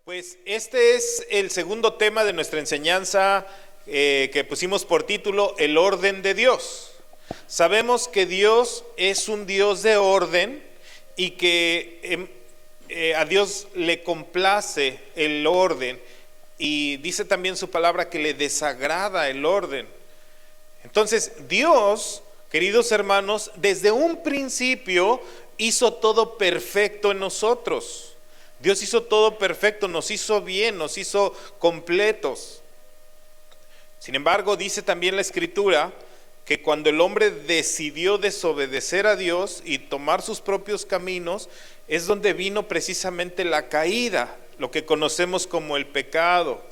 Pues este es el segundo tema de nuestra enseñanza que pusimos por título El orden de Dios. Sabemos que Dios es un Dios de orden y que a Dios le complace el orden, y dice también su palabra que le desagrada el orden. Entonces Dios, queridos hermanos, desde un principio hizo todo perfecto en nosotros. Dios hizo todo perfecto, nos hizo bien, nos hizo completos. Sin embargo, dice también la Escritura que cuando el hombre decidió desobedecer a Dios y tomar sus propios caminos, es donde vino precisamente la caída, lo que conocemos como el pecado.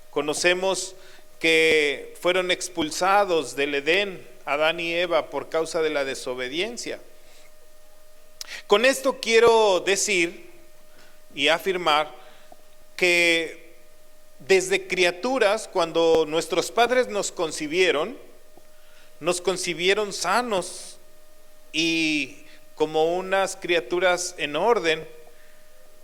Conocemos que fueron expulsados del Edén, Adán y Eva, por causa de la desobediencia. Con esto quiero decir y afirmar que desde criaturas, cuando nuestros padres nos concibieron sanos y como unas criaturas en orden.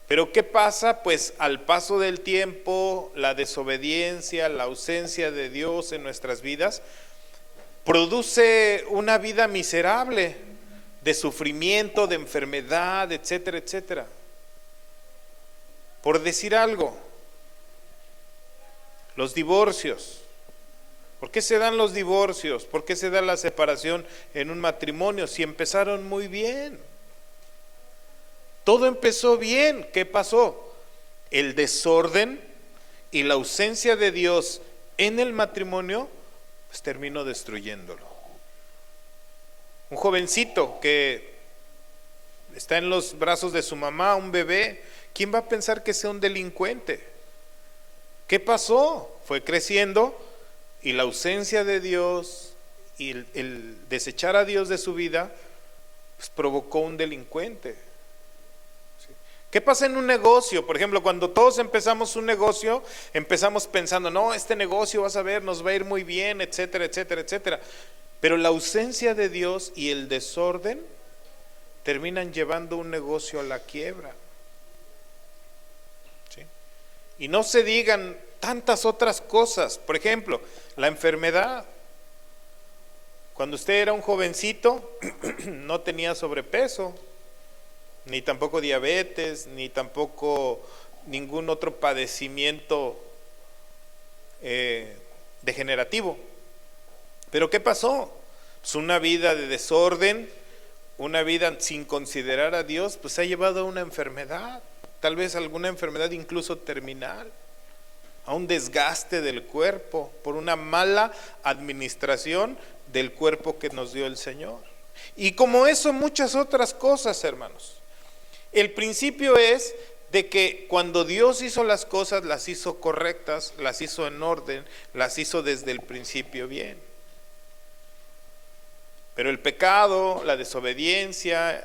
Pero ¿qué pasa? Pues al paso del tiempo, la desobediencia, la ausencia de Dios en nuestras vidas produce una vida miserable de sufrimiento, de enfermedad, etcétera, etcétera. Por decir algo, los divorcios. ¿Por qué se dan los divorcios? ¿Por qué se da la separación en un matrimonio si empezaron muy bien? Todo empezó bien. ¿Qué pasó? El desorden y la ausencia de Dios en el matrimonio pues terminó destruyéndolo. Un jovencito que está en los brazos de su mamá, un bebé, ¿quién va a pensar que sea un delincuente? ¿Qué pasó? Fue creciendo y la ausencia de Dios y el desechar a Dios de su vida pues provocó un delincuente. ¿Qué pasa en un negocio? Por ejemplo, cuando todos empezamos un negocio, empezamos pensando, no, este negocio, vas a ver, nos va a ir muy bien, etcétera, etcétera, etcétera. Pero la ausencia de Dios y el desorden terminan llevando un negocio a la quiebra. ¿Sí? Y no se digan tantas otras cosas. Por ejemplo, la enfermedad. Cuando usted era un jovencito, no tenía sobrepeso, ni tampoco diabetes, ni tampoco ningún otro padecimiento degenerativo. Pero ¿qué pasó? Pues una vida de desorden, una vida sin considerar a Dios, pues ha llevado a una enfermedad, tal vez alguna enfermedad incluso terminal, a un desgaste del cuerpo por una mala administración del cuerpo que nos dio el Señor. Y como eso, muchas otras cosas, hermanos. El principio es de que cuando Dios hizo las cosas, las hizo correctas, las hizo en orden, las hizo desde el principio bien. Pero el pecado, la desobediencia,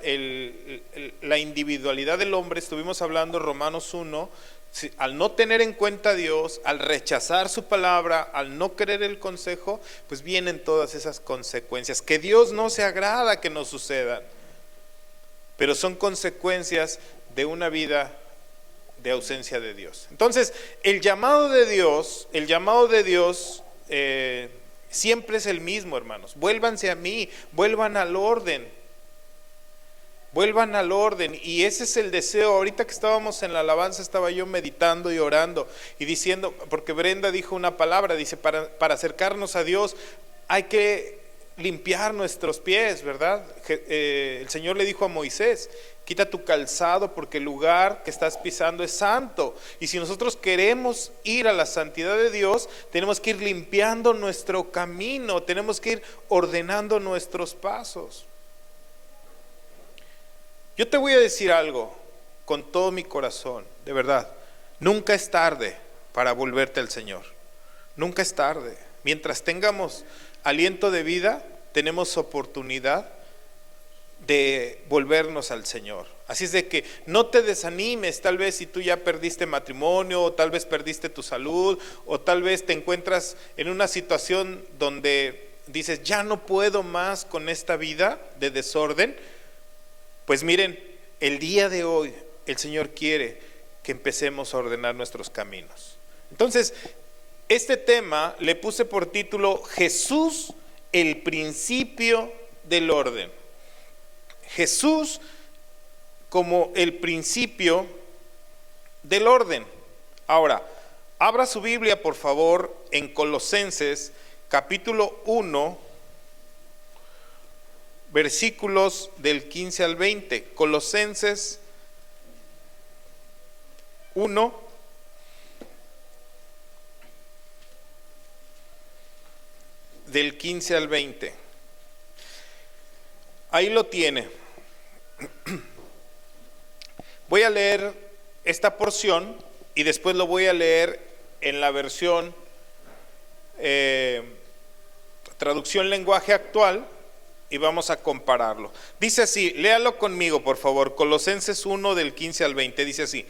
la individualidad del hombre, estuvimos hablando en Romanos 1, al no tener en cuenta a Dios, al rechazar su palabra, al no querer el consejo, pues vienen todas esas consecuencias que Dios no se agrada que nos sucedan. Pero son consecuencias de una vida de ausencia de Dios. Entonces, el llamado de Dios siempre es el mismo, hermanos. Vuélvanse a mí, vuelvan al orden. Vuelvan al orden. Y ese es el deseo. Ahorita que estábamos en la alabanza, estaba yo meditando y orando y diciendo, porque Brenda dijo una palabra, dice, para acercarnos a Dios hay que limpiar nuestros pies, ¿verdad? El Señor le dijo a Moisés, quita tu calzado porque el lugar que estás pisando es santo. Y si nosotros queremos ir a la santidad de Dios, tenemos que ir limpiando nuestro camino, tenemos que ir ordenando nuestros pasos. Yo te voy a decir algo con todo mi corazón, de verdad. Nunca es tarde para volverte al Señor. Nunca es tarde. Mientras tengamos aliento de vida, tenemos oportunidad de volvernos al Señor. Así es de que no te desanimes, tal vez si tú ya perdiste matrimonio, o tal vez perdiste tu salud, o tal vez te encuentras en una situación donde dices, ya no puedo más con esta vida de desorden. Pues miren, el día de hoy el Señor quiere que empecemos a ordenar nuestros caminos. Entonces, este tema le puse por título Jesús, el principio del orden. Jesús como el principio del orden. Ahora, abra su Biblia, por favor, en Colosenses, capítulo 1, versículos del 15 al 20. Colosenses 1, del 15 al 20. Ahí lo tiene. Voy a leer esta porción y después lo voy a leer en la versión traducción lenguaje actual y vamos a compararlo. Dice así, léalo conmigo por favor, Colosenses 1 del 15 al 20, dice así: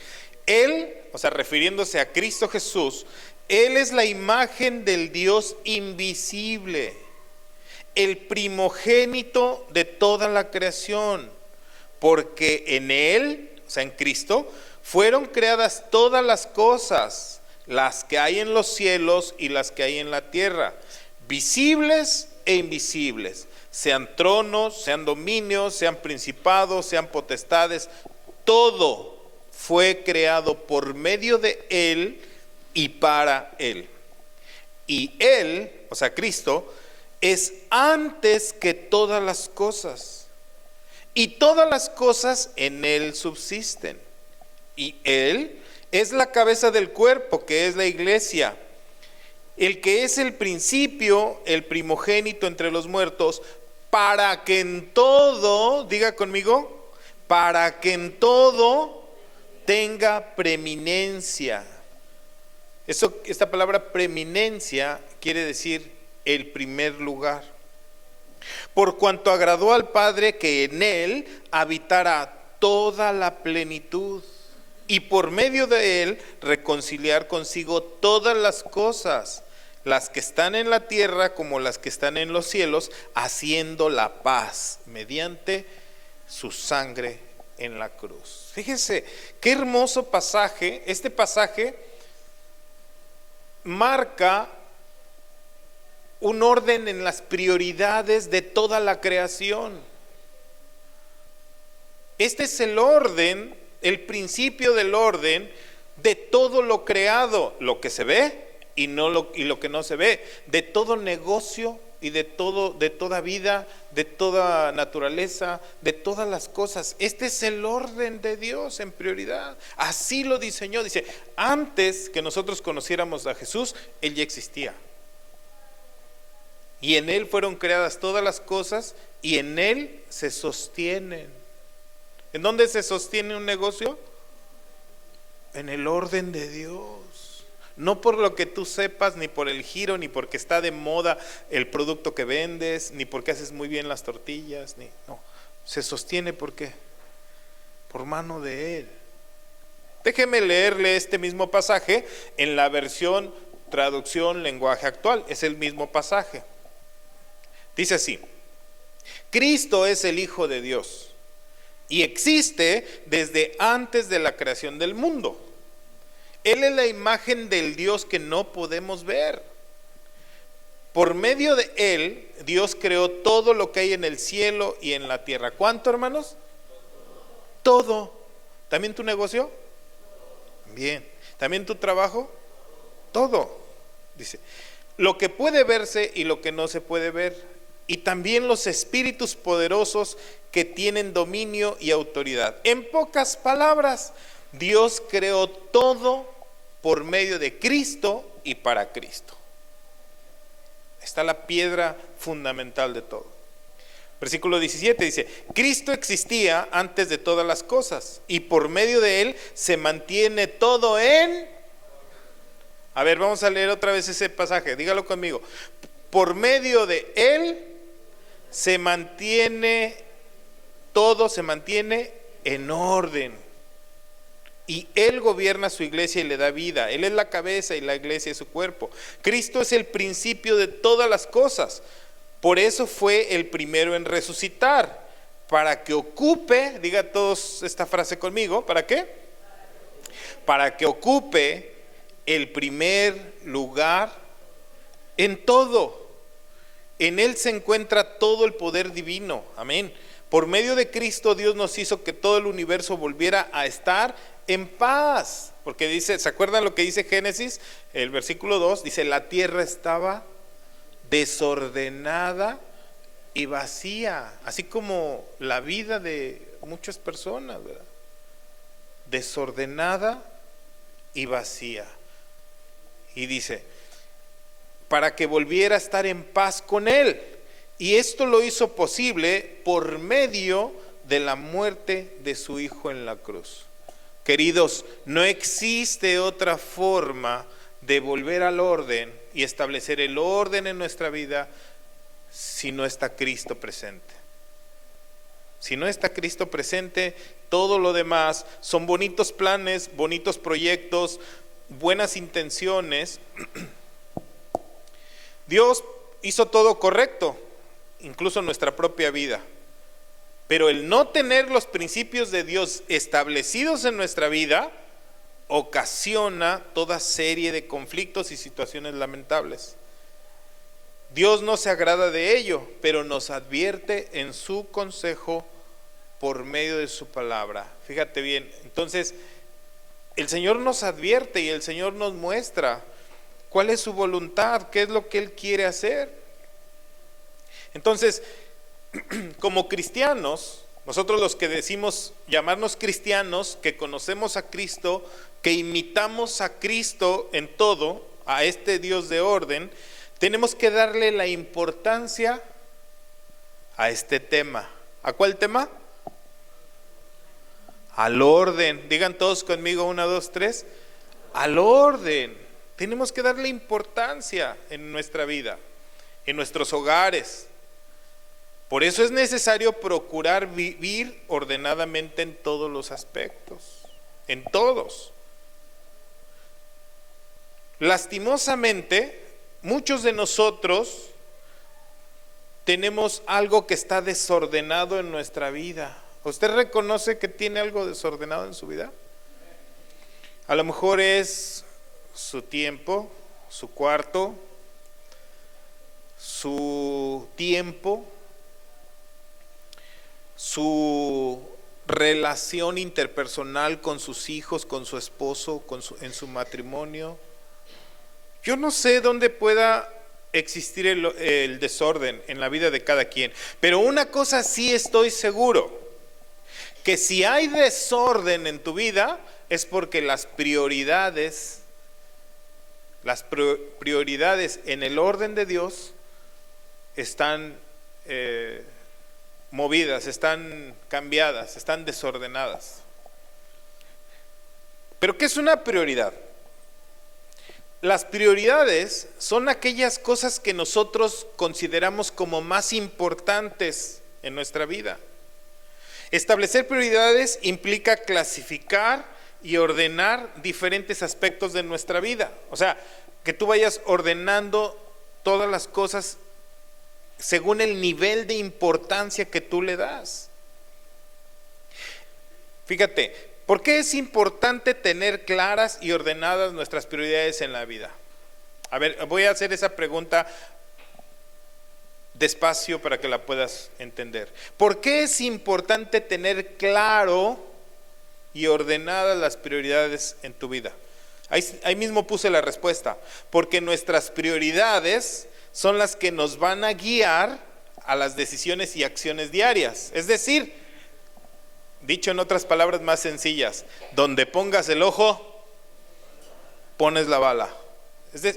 Él, o sea, refiriéndose a Cristo Jesús, Él es la imagen del Dios invisible, el primogénito de toda la creación, porque en Él, o sea, en Cristo, fueron creadas todas las cosas, las que hay en los cielos y las que hay en la tierra, visibles e invisibles, sean tronos, sean dominios, sean principados, sean potestades, todo fue creado por medio de Él y para Él. Y Él, o sea, Cristo, es antes que todas las cosas, y todas las cosas en Él subsisten. Y Él es la cabeza del cuerpo, que es la iglesia, el que es el principio, el primogénito entre los muertos, para que en todo, diga conmigo, para que en todo tenga preeminencia. Esta palabra preeminencia quiere decir el primer lugar. Por cuanto agradó al Padre que en Él habitara toda la plenitud, y por medio de Él reconciliar consigo todas las cosas, las que están en la tierra como las que están en los cielos, haciendo la paz mediante su sangre en la cruz. Fíjense qué hermoso pasaje. Este pasaje marca un orden en las prioridades de toda la creación. Este es el orden, el principio del orden de todo lo creado, lo que se ve y lo que no se ve, de todo negocio y de toda vida, de toda naturaleza, de todas las cosas. Este es el orden de Dios en prioridad. Así lo diseñó. Dice, antes que nosotros conociéramos a Jesús, Él ya existía. Y en Él fueron creadas todas las cosas y en Él se sostienen. ¿En dónde se sostiene un negocio? En el orden de Dios. No por lo que tú sepas, ni por el giro, ni porque está de moda el producto que vendes, ni porque haces muy bien las tortillas, no. Se sostiene ¿por qué? Por mano de Él. Déjeme leerle este mismo pasaje en la versión traducción lenguaje actual. Es el mismo pasaje. Dice así: Cristo es el Hijo de Dios y existe desde antes de la creación del mundo. Él es la imagen del Dios que no podemos ver. Por medio de Él, Dios creó todo lo que hay en el cielo y en la tierra. ¿Cuánto, hermanos? Todo. ¿También tu negocio? Bien. ¿También tu trabajo? Todo. Dice, lo que puede verse y lo que no se puede ver. Y también los espíritus poderosos que tienen dominio y autoridad. En pocas palabras, Dios creó todo por medio de Cristo y para Cristo. Está la piedra fundamental de todo. Versículo 17 dice: Cristo existía antes de todas las cosas y por medio de Él se mantiene todo en... A ver, vamos a leer otra vez ese pasaje, dígalo conmigo. Por medio de Él se mantiene todo, se mantiene en orden. Y Él gobierna su iglesia y le da vida. Él es la cabeza y la iglesia es su cuerpo. Cristo es el principio de todas las cosas. Por eso fue el primero en resucitar, para que ocupe, diga todos esta frase conmigo, ¿para qué? para que ocupe el primer lugar en todo. En Él se encuentra todo el poder divino. Amén. Por medio de Cristo, Dios nos hizo que todo el universo volviera a estar en paz. Porque dice, ¿se acuerdan lo que dice Génesis? El versículo 2 dice: la tierra estaba desordenada y vacía, así como la vida de muchas personas, ¿verdad? Desordenada y vacía. Y dice, para que volviera a estar en paz con Él. Y esto lo hizo posible por medio de la muerte de su Hijo en la cruz. Queridos, no existe otra forma de volver al orden y establecer el orden en nuestra vida si no está Cristo presente. Si no está Cristo presente, todo lo demás son bonitos planes, bonitos proyectos, buenas intenciones. Dios hizo todo correcto, incluso nuestra propia vida. Pero el no tener los principios de Dios establecidos en nuestra vida ocasiona toda serie de conflictos y situaciones lamentables. Dios no se agrada de ello, pero nos advierte en su consejo por medio de su palabra. Fíjate bien, entonces el Señor nos advierte y el Señor nos muestra cuál es su voluntad, qué es lo que Él quiere hacer. Entonces, como cristianos, nosotros los que decimos llamarnos cristianos, que conocemos a Cristo, que imitamos a Cristo en todo, a este Dios de orden, tenemos que darle la importancia a este tema. ¿A cuál tema? Al orden. Digan todos conmigo, 1, 2, 3. Al orden. Tenemos que darle importancia en nuestra vida, en nuestros hogares. Por eso es necesario procurar vivir ordenadamente en todos los aspectos, en todos. Lastimosamente, muchos de nosotros tenemos algo que está desordenado en nuestra vida. ¿Usted reconoce que tiene algo desordenado en su vida? A lo mejor es su tiempo, su cuarto, su tiempo, su relación interpersonal con sus hijos, con su esposo, en su matrimonio. Yo no sé dónde pueda existir el desorden en la vida de cada quien, pero una cosa sí estoy seguro, que si hay desorden en tu vida es porque las prioridades en el orden de Dios están movidas, están cambiadas, están desordenadas. ¿Pero qué es una prioridad? Las prioridades son aquellas cosas que nosotros consideramos como más importantes en nuestra vida. Establecer prioridades implica clasificar y ordenar diferentes aspectos de nuestra vida. O sea, que tú vayas ordenando todas las cosas según el nivel de importancia que tú le das. Fíjate, ¿por qué es importante tener claras y ordenadas nuestras prioridades en la vida? A ver, voy a hacer esa pregunta despacio para que la puedas entender. ¿Por qué es importante tener claro y ordenadas las prioridades en tu vida? Ahí mismo puse la respuesta. Porque nuestras prioridades son las que nos van a guiar a las decisiones y acciones diarias. Es decir, dicho en otras palabras más sencillas, donde pongas el ojo, pones la bala.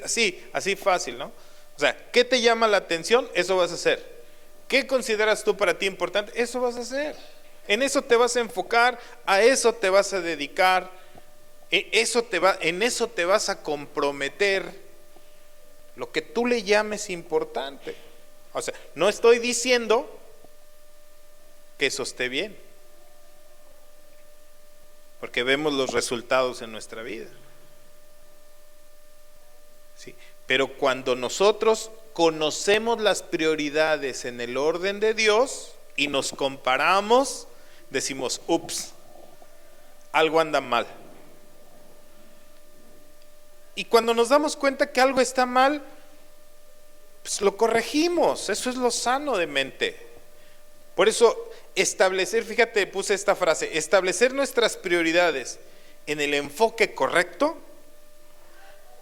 Así fácil, ¿no? O sea, ¿qué te llama la atención? Eso vas a hacer. ¿Qué consideras tú para ti importante? Eso vas a hacer. En eso te vas a enfocar, a eso te vas a dedicar, en eso te vas a comprometer, lo que tú le llames importante. O sea, no estoy diciendo que eso esté bien, porque vemos los resultados en nuestra vida. ¿Sí? Pero cuando nosotros conocemos las prioridades en el orden de Dios y nos comparamos, decimos, ups, algo anda mal. Y cuando nos damos cuenta que algo está mal, pues lo corregimos. Eso es lo sano de mente. Por eso establecer, fíjate, puse esta frase, establecer nuestras prioridades en el enfoque correcto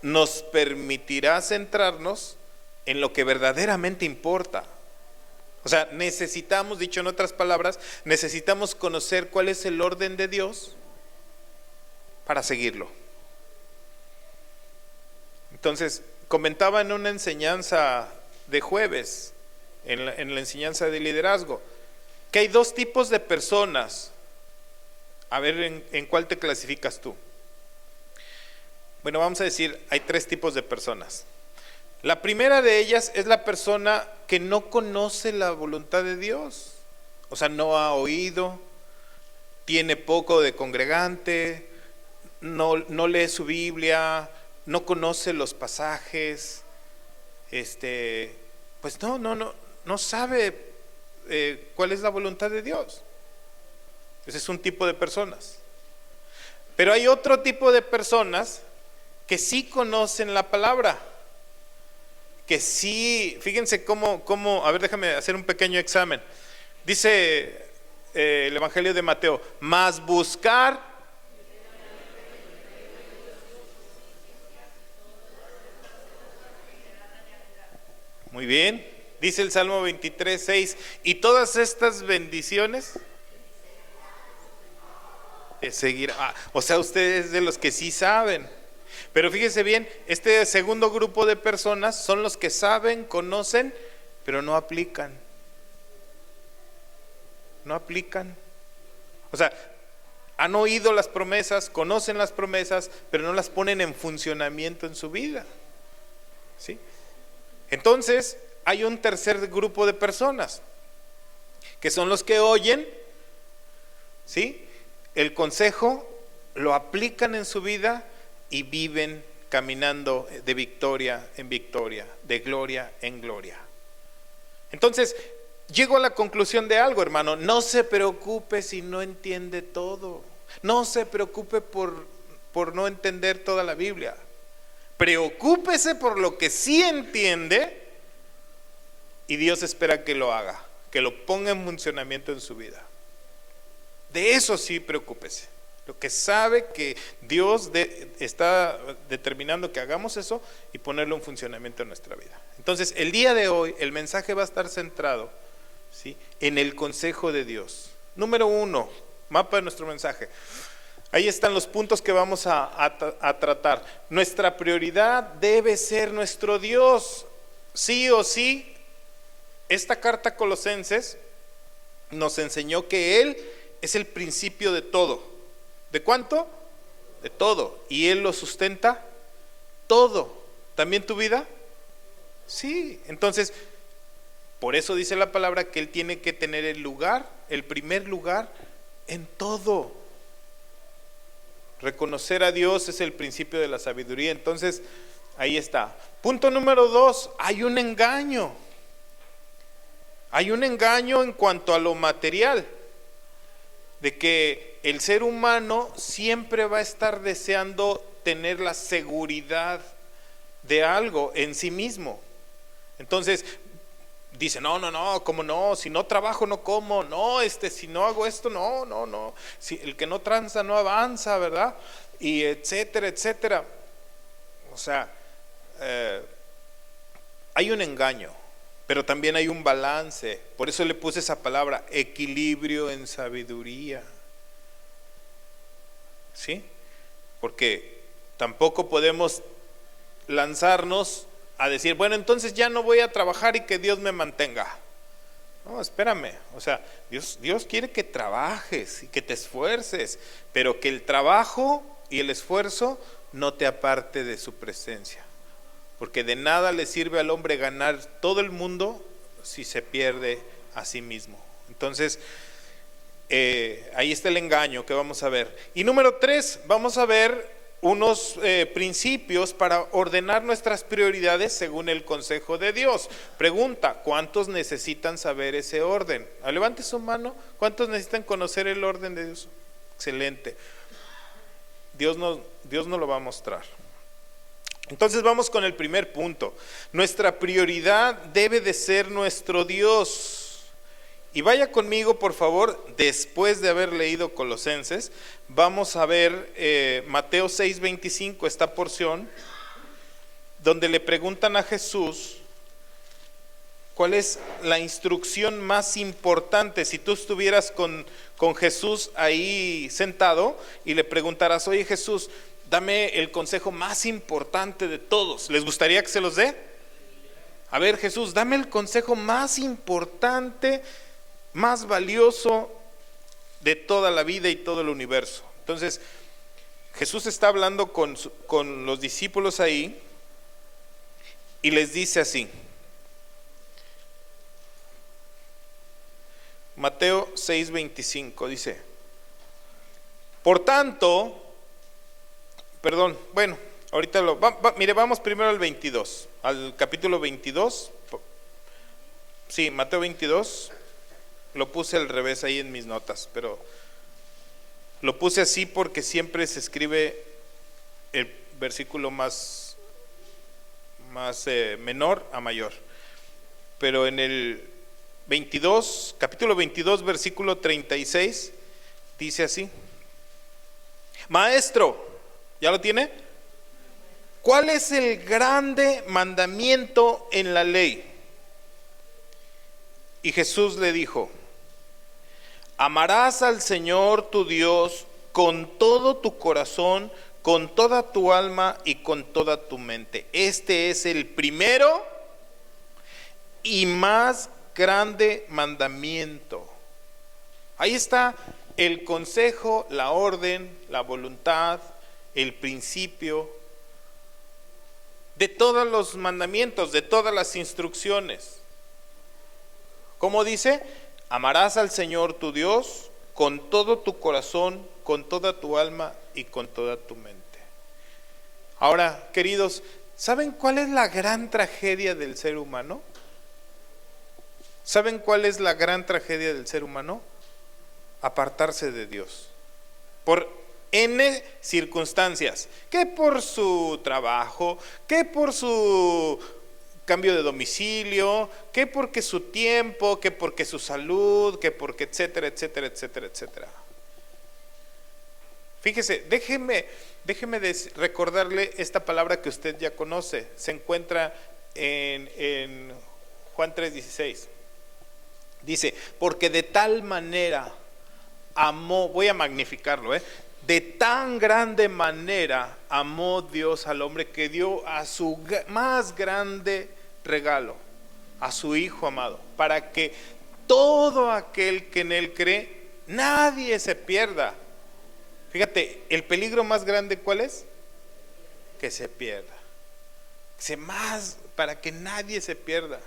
nos permitirá centrarnos en lo que verdaderamente importa. O sea, necesitamos, dicho en otras palabras, necesitamos conocer cuál es el orden de Dios para seguirlo. Entonces, comentaba en una enseñanza de jueves, en la enseñanza de liderazgo, que hay dos tipos de personas. A ver, ¿en cuál te clasificas tú? Bueno, vamos a decir, hay tres tipos de personas. La primera de ellas es la persona que no conoce la voluntad de Dios. O sea, no ha oído, tiene poco de congregante, no lee su Biblia, no conoce los pasajes, pues no sabe cuál es la voluntad de Dios. Ese es un tipo de personas. Pero hay otro tipo de personas que sí conocen la palabra, que sí, fíjense cómo, a ver, déjame hacer un pequeño examen. Dice el Evangelio de Mateo, mas buscar. Muy bien, dice el Salmo 23:6, y todas estas bendiciones seguirán. O sea, ustedes de los que sí saben. Pero fíjese bien, este segundo grupo de personas son los que saben, conocen, pero no aplican. No aplican. O sea, han oído las promesas, conocen las promesas, pero no las ponen en funcionamiento en su vida. ¿Sí? Entonces, hay un tercer grupo de personas, que son los que oyen, ¿sí?, el consejo, lo aplican en su vida y viven caminando de victoria en victoria, de gloria en gloria. Entonces, llego a la conclusión de algo, hermano. No se preocupe si no entiende todo. No se preocupe por no entender toda la Biblia. Preocúpese por lo que sí entiende y Dios espera que lo haga, que lo ponga en funcionamiento en su vida. De eso sí preocúpese. Lo que sabe que Dios está determinando que hagamos eso y ponerlo en funcionamiento en nuestra vida. Entonces, el día de hoy, el mensaje va a estar centrado, ¿sí?, en el consejo de Dios. Número 1, mapa de nuestro mensaje. Ahí están los puntos que vamos a tratar. Nuestra prioridad debe ser nuestro Dios. Sí o sí, esta carta a Colosenses nos enseñó que Él es el principio de todo. ¿De cuánto? De todo. ¿Y Él lo sustenta? Todo. ¿También tu vida? Sí. Entonces, por eso dice la palabra que Él tiene que tener el primer lugar en todo. Reconocer a Dios es el principio de la sabiduría. Entonces, ahí está. Punto número 2, hay un engaño. Hay un engaño en cuanto a lo material, de que el ser humano siempre va a estar deseando tener la seguridad de algo en sí mismo. Entonces dice, no, ¿cómo no? Si no trabajo no como, no, si no hago esto, no. Si el que no tranza no avanza, ¿verdad? Y etcétera, etcétera. O sea, hay un engaño, pero también hay un balance. Por eso le puse esa palabra, equilibrio en sabiduría. ¿Sí? Porque tampoco podemos lanzarnos a decir, bueno, entonces ya no voy a trabajar y que Dios me mantenga. No, espérame. O sea, Dios quiere que trabajes y que te esfuerces, pero que el trabajo y el esfuerzo no te aparte de su presencia. Porque de nada le sirve al hombre ganar todo el mundo si se pierde a sí mismo. Entonces, ahí está el engaño que vamos a ver. Y número 3, vamos a ver unos principios para ordenar nuestras prioridades según el consejo de Dios. Pregunta, ¿cuántos necesitan saber ese orden? Levante su mano. ¿Cuántos necesitan conocer el orden de Dios? Excelente. Dios nos lo va a mostrar. Entonces vamos con el primer punto. Nuestra prioridad debe de ser nuestro Dios. Y vaya conmigo, por favor, después de haber leído Colosenses, vamos a ver Mateo 6:25, esta porción, donde le preguntan a Jesús cuál es la instrucción más importante. Si tú estuvieras con Jesús ahí sentado y le preguntaras: oye Jesús, dame el consejo más importante de todos, ¿les gustaría que se los dé? A ver Jesús, dame el consejo más importante, más valioso de toda la vida y todo el universo. Entonces Jesús está hablando con los discípulos ahí y les dice así. Mateo 6:25 dice: por tanto, ahorita mire, vamos primero al 22, al capítulo 22. Sí, Mateo 22, lo puse al revés ahí en mis notas, pero lo puse así porque siempre se escribe el versículo más menor a mayor. Pero en el 22, capítulo 22, versículo 36, dice así: Maestro, ¿ya lo tiene? ¿Cuál es el grande mandamiento en la ley? Y Jesús le dijo: amarás al Señor tu Dios con todo tu corazón, con toda tu alma y con toda tu mente. Este es el primero y más grande mandamiento. Ahí está el consejo, la orden, la voluntad, el principio de todos los mandamientos, de todas las instrucciones. ¿Cómo dice? Amarás al Señor tu Dios con todo tu corazón, con toda tu alma y con toda tu mente. Ahora, queridos, ¿saben cuál es la gran tragedia del ser humano? ¿Saben cuál es la gran tragedia del ser humano? Apartarse de Dios. Por N circunstancias. Que por su trabajo, que por su cambio de domicilio, que porque su tiempo, que porque su salud, que porque etcétera, etcétera, etcétera, etcétera. Fíjese, déjeme recordarle esta palabra que usted ya conoce. Se encuentra en Juan 3:16. Dice: porque de tal manera amó, voy a magnificarlo, de tan grande manera amó Dios al hombre que dio a su más grande regalo, a su Hijo amado, para que todo aquel que en Él cree, nadie se pierda. Fíjate, el peligro más grande, ¿cuál es? Que se pierda. Para que nadie se pierda.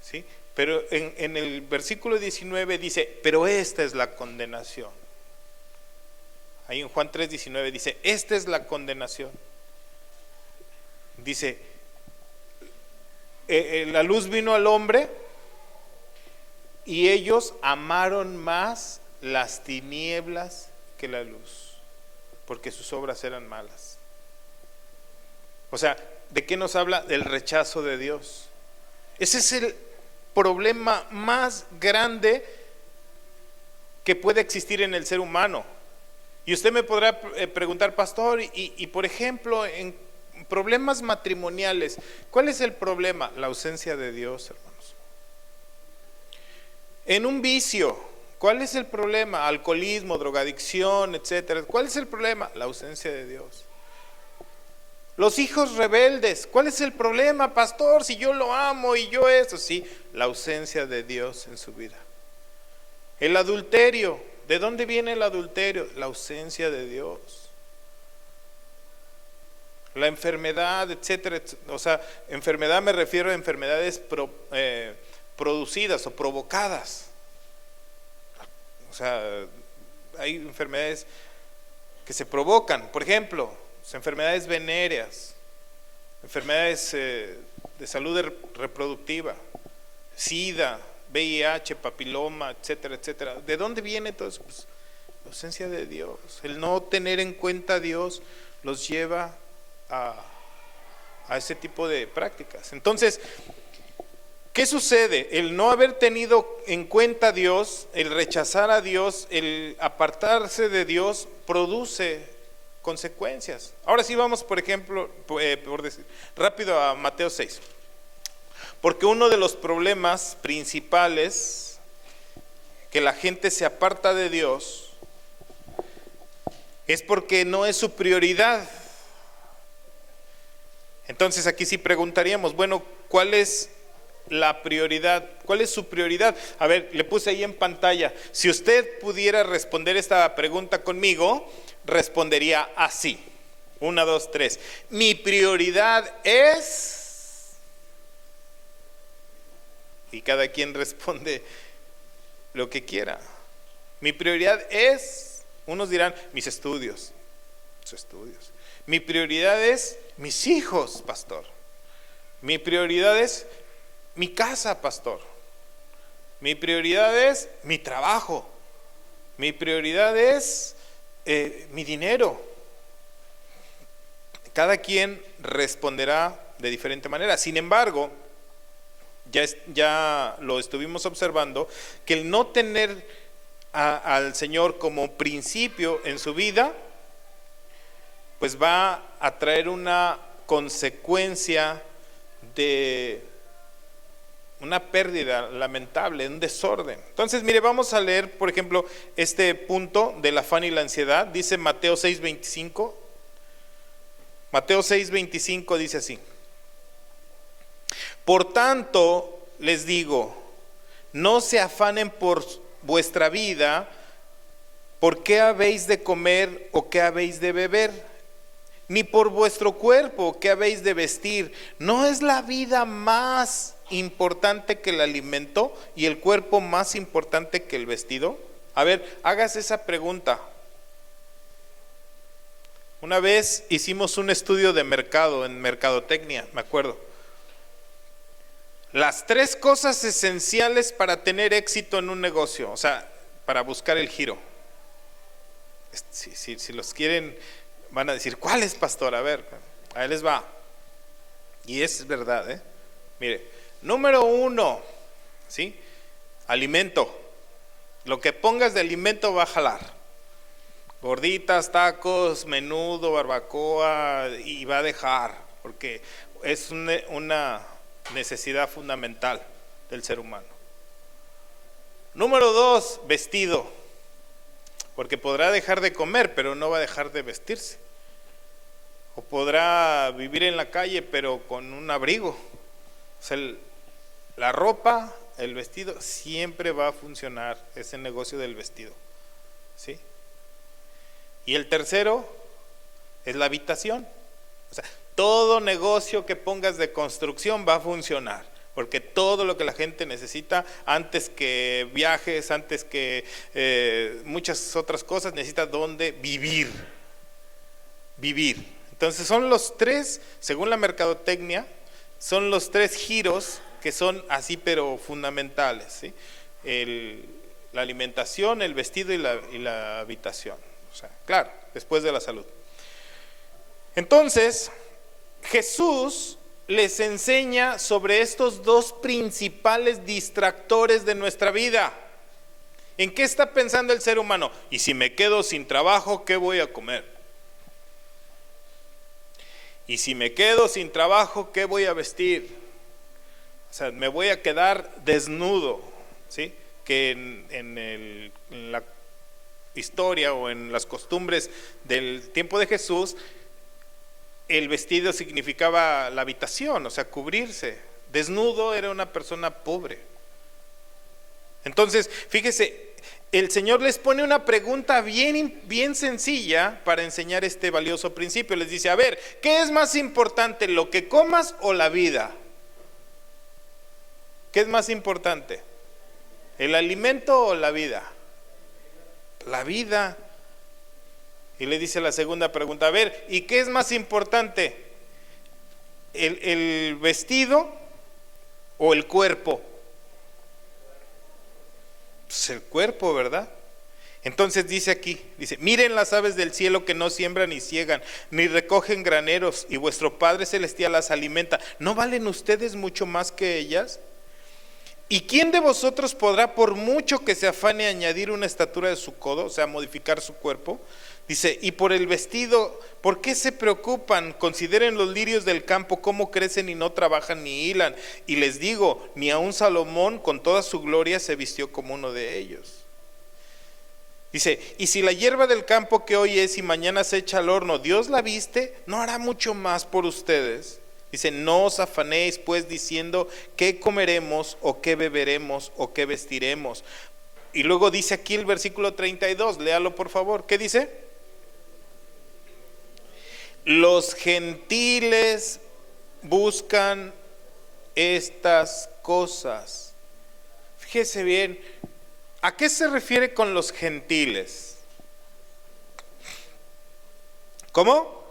¿Sí? Pero en el versículo 19 dice: pero esta es la condenación. Ahí en Juan 3:19 dice: esta es la condenación. Dice: la luz vino al hombre y ellos amaron más las tinieblas que la luz, porque sus obras eran malas. O sea, ¿de qué nos habla? Del rechazo de Dios. Ese es el problema más grande que puede existir en el ser humano. Y usted me podrá preguntar: pastor, y por ejemplo, en problemas matrimoniales, ¿cuál es el problema? La ausencia de Dios, hermanos. En un vicio, ¿cuál es el problema? Alcoholismo, drogadicción, etcétera. ¿Cuál es el problema? La ausencia de Dios. Los hijos rebeldes, ¿cuál es el problema, pastor? Si yo lo amo y yo eso, sí, la ausencia de Dios en su vida. El adulterio, ¿de dónde viene el adulterio? La ausencia de Dios. La enfermedad, etcétera, o sea, enfermedad me refiero a enfermedades producidas o provocadas. O sea, hay enfermedades que se provocan, por ejemplo, enfermedades venéreas, enfermedades de salud reproductiva, SIDA, VIH, papiloma, etcétera, etcétera. ¿De dónde viene todo eso? Pues la ausencia de Dios. El no tener en cuenta a Dios los lleva a a ese tipo de prácticas. Entonces, ¿qué sucede? El no haber tenido en cuenta a Dios, el rechazar a Dios, el apartarse de Dios, produce consecuencias. Ahora sí vamos, por ejemplo, por decir, rápido a Mateo 6. Porque uno de los problemas principales que la gente se aparta de Dios es porque no es su prioridad. Entonces aquí sí preguntaríamos, bueno, ¿cuál es la prioridad? ¿Cuál es su prioridad? A ver, le puse ahí en pantalla. Si usted pudiera responder esta pregunta conmigo, respondería así. 1, 2, 3. Mi prioridad es... Y cada quien responde lo que quiera. Mi prioridad es... Unos dirán, mis estudios. Sus estudios. Mi prioridad es mis hijos, pastor. Mi prioridad es mi casa, pastor. Mi prioridad es mi trabajo. Mi prioridad es mi dinero. Cada quien responderá de diferente manera. Sin embargo, ya lo estuvimos observando, que el no tener al Señor como principio en su vida, pues va a traer una consecuencia de una pérdida lamentable, un desorden. Entonces, mire, vamos a leer, por ejemplo, este punto del afán y la ansiedad. Dice Mateo 6:25. Mateo 6:25 dice así: por tanto, les digo, no se afanen por vuestra vida, por qué habéis de comer o qué habéis de beber, ni por vuestro cuerpo, ¿qué habéis de vestir? ¿No es la vida más importante que el alimento y el cuerpo más importante que el vestido? A ver, hágase esa pregunta. Una vez hicimos un estudio de mercado en mercadotecnia, me acuerdo. Las 3 cosas esenciales para tener éxito en un negocio, o sea, para buscar el giro. Si los quieren... Van a decir, ¿cuál es, pastor? A ver, ahí les va. Y es verdad, Mire, número 1, ¿sí? Alimento. Lo que pongas de alimento va a jalar. Gorditas, tacos, menudo, barbacoa, y va a dejar, porque es una necesidad fundamental del ser humano. Número 2, vestido. Porque podrá dejar de comer, pero no va a dejar de vestirse. O podrá vivir en la calle, pero con un abrigo. O sea, la ropa, el vestido, siempre va a funcionar ese negocio del vestido. ¿Sí? Y el tercero es la habitación. O sea, todo negocio que pongas de construcción va a funcionar. Porque todo lo que la gente necesita, antes que viajes, antes que muchas otras cosas, necesita donde vivir. Vivir. Entonces son los 3, según la mercadotecnia, son los 3 giros que son así pero fundamentales, ¿sí? La alimentación, el vestido y la habitación. O sea, claro, después de la salud. Entonces, Jesús les enseña sobre estos 2 principales distractores de nuestra vida. ¿En qué está pensando el ser humano? Y si me quedo sin trabajo, ¿qué voy a comer? Y si me quedo sin trabajo, ¿qué voy a vestir? O sea, me voy a quedar desnudo, ¿sí? Que en la historia o en las costumbres del tiempo de Jesús, el vestido significaba la habitación, o sea, cubrirse. Desnudo era una persona pobre. Entonces, fíjese, el Señor les pone una pregunta bien sencilla para enseñar este valioso principio. Les dice, a ver, ¿qué es más importante, lo que comas o la vida? ¿Qué es más importante? ¿El alimento o la vida? La vida. Y le dice la segunda pregunta, a ver, ¿y qué es más importante? ¿El vestido o el cuerpo? Pues el cuerpo, ¿verdad? Entonces dice aquí, dice, miren las aves del cielo que no siembran ni ciegan, ni recogen graneros, y vuestro Padre Celestial las alimenta. ¿No valen ustedes mucho más que ellas? ¿Y quién de vosotros podrá, por mucho que se afane, añadir una estatura de su codo, o sea, modificar su cuerpo? Dice, y por el vestido, ¿por qué se preocupan? Consideren los lirios del campo, cómo crecen y no trabajan ni hilan. Y les digo, ni aun Salomón con toda su gloria se vistió como uno de ellos. Dice, y si la hierba del campo que hoy es y mañana se echa al horno, Dios la viste, ¿no hará mucho más por ustedes? Dice, no os afanéis pues diciendo qué comeremos o qué beberemos o qué vestiremos. Y luego dice aquí el versículo 32, léalo por favor. ¿Qué dice? Los gentiles buscan estas cosas. Fíjese bien, ¿a qué se refiere con los gentiles? ¿Cómo?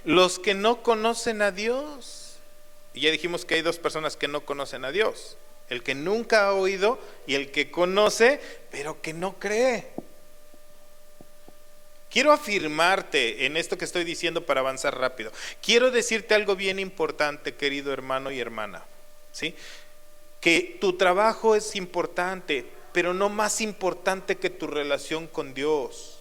Los que no conocen a Dios. Y ya dijimos que hay dos personas que no conocen a Dios: el que nunca ha oído y el que conoce pero que no cree. Quiero afirmarte en esto que estoy diciendo para avanzar rápido. Quiero decirte algo bien importante, querido hermano y hermana, ¿sí? Que tu trabajo es importante, pero no más importante que tu relación con Dios.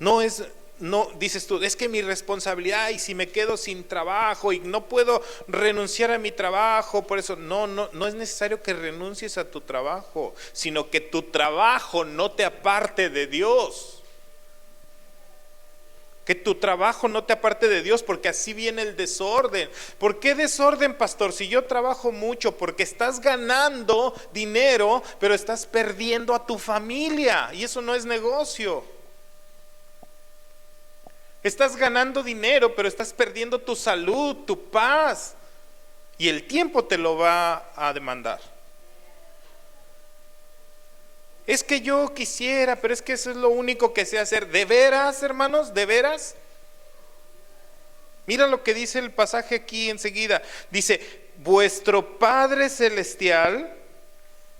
No dices tú, es que mi responsabilidad, y si me quedo sin trabajo y no puedo renunciar a mi trabajo, por eso no es necesario que renuncies a tu trabajo, sino que tu trabajo no te aparte de Dios. Que tu trabajo no te aparte de Dios, porque así viene el desorden. ¿Por qué desorden, pastor? Si yo trabajo mucho, porque estás ganando dinero, pero estás perdiendo a tu familia, y eso no es negocio. Estás ganando dinero, pero estás perdiendo tu salud, tu paz, y el tiempo te lo va a demandar. Es que yo quisiera, pero es que eso es lo único que sé hacer. ¿De veras, hermanos? ¿De veras? Mira lo que dice el pasaje aquí enseguida. Dice, vuestro Padre Celestial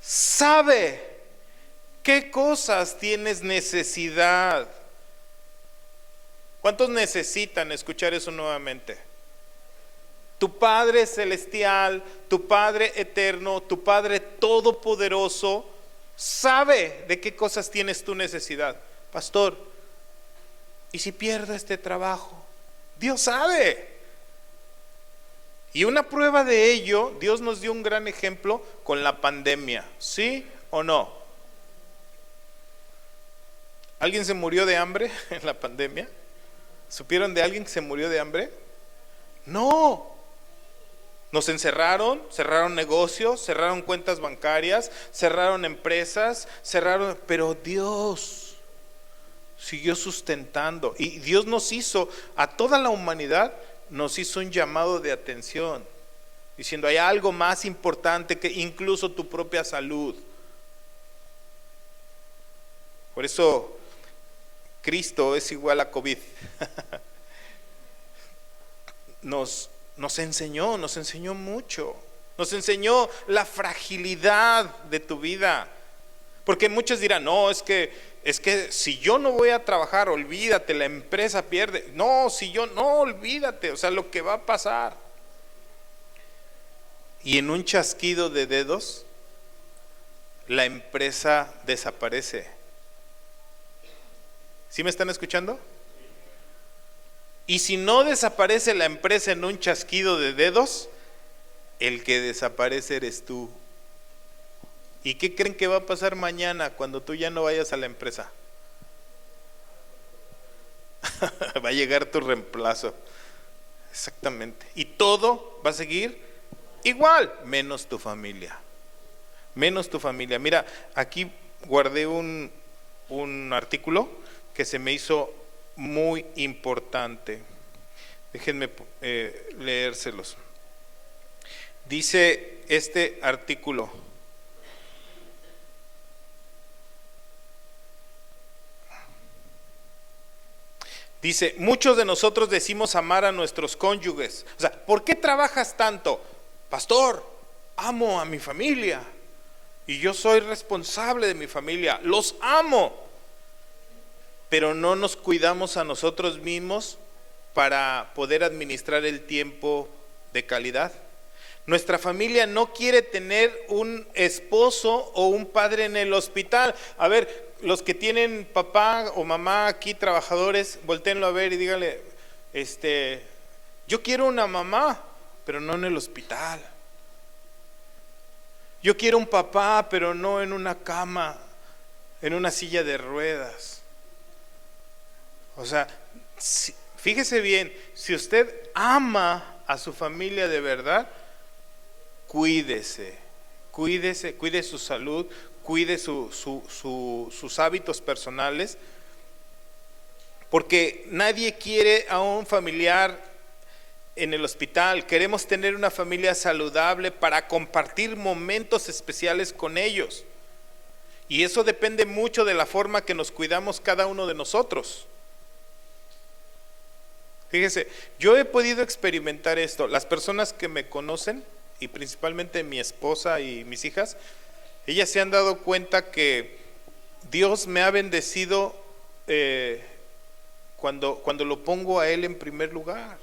sabe qué cosas tienes necesidad. ¿Cuántos necesitan escuchar eso nuevamente? Tu Padre Celestial, tu Padre Eterno, tu Padre Todopoderoso sabe de qué cosas tienes tu necesidad. Pastor, ¿y si pierdo este trabajo? Dios sabe. Y una prueba de ello, Dios nos dio un gran ejemplo con la pandemia. ¿Sí o no? ¿Alguien se murió de hambre en la pandemia? ¿Supieron de alguien que se murió de hambre? No. Nos encerraron, cerraron negocios, cerraron cuentas bancarias, cerraron empresas, pero Dios siguió sustentando. Y Dios nos hizo, a toda la humanidad, nos hizo un llamado de atención, diciendo, hay algo más importante que incluso tu propia salud. Por eso Cristo es igual a COVID. Nos enseñó mucho. Nos enseñó la fragilidad de tu vida. Porque muchos dirán, no, es que si yo no voy a trabajar, olvídate, la empresa pierde. No, olvídate, o sea, lo que va a pasar. Y en un chasquido de dedos, la empresa desaparece. ¿Sí me están escuchando? Y si no desaparece la empresa en un chasquido de dedos, el que desaparece eres tú. ¿Y qué creen que va a pasar mañana cuando tú ya no vayas a la empresa? Va a llegar tu reemplazo. Exactamente. Y todo va a seguir igual, menos tu familia. Menos tu familia. Mira, aquí guardé un artículo que se me hizo muy importante. Déjenme leérselos. Dice este artículo: dice, muchos de nosotros decimos amar a nuestros cónyuges. O sea, ¿por qué trabajas tanto? Pastor, amo a mi familia. y yo soy responsable de mi familia, los amo, pero no nos cuidamos a nosotros mismos para poder administrar el tiempo de calidad. Nuestra familia no quiere tener un esposo o un padre en el hospital. A ver, los que tienen papá o mamá aquí, trabajadores, voltéenlo a ver y díganle, yo quiero una mamá, pero no en el hospital. Yo quiero un papá, pero no en una cama, en una silla de ruedas. O sea, fíjese bien, si usted ama a su familia de verdad, cuídese, cuide su salud, cuide sus hábitos personales, porque nadie quiere a un familiar en el hospital. Queremos tener una familia saludable para compartir momentos especiales con ellos, y eso depende mucho de la forma que nos cuidamos cada uno de nosotros. Fíjese, yo he podido experimentar esto. Las personas que me conocen, y principalmente mi esposa y mis hijas, ellas se han dado cuenta que Dios me ha bendecido cuando lo pongo a Él en primer lugar,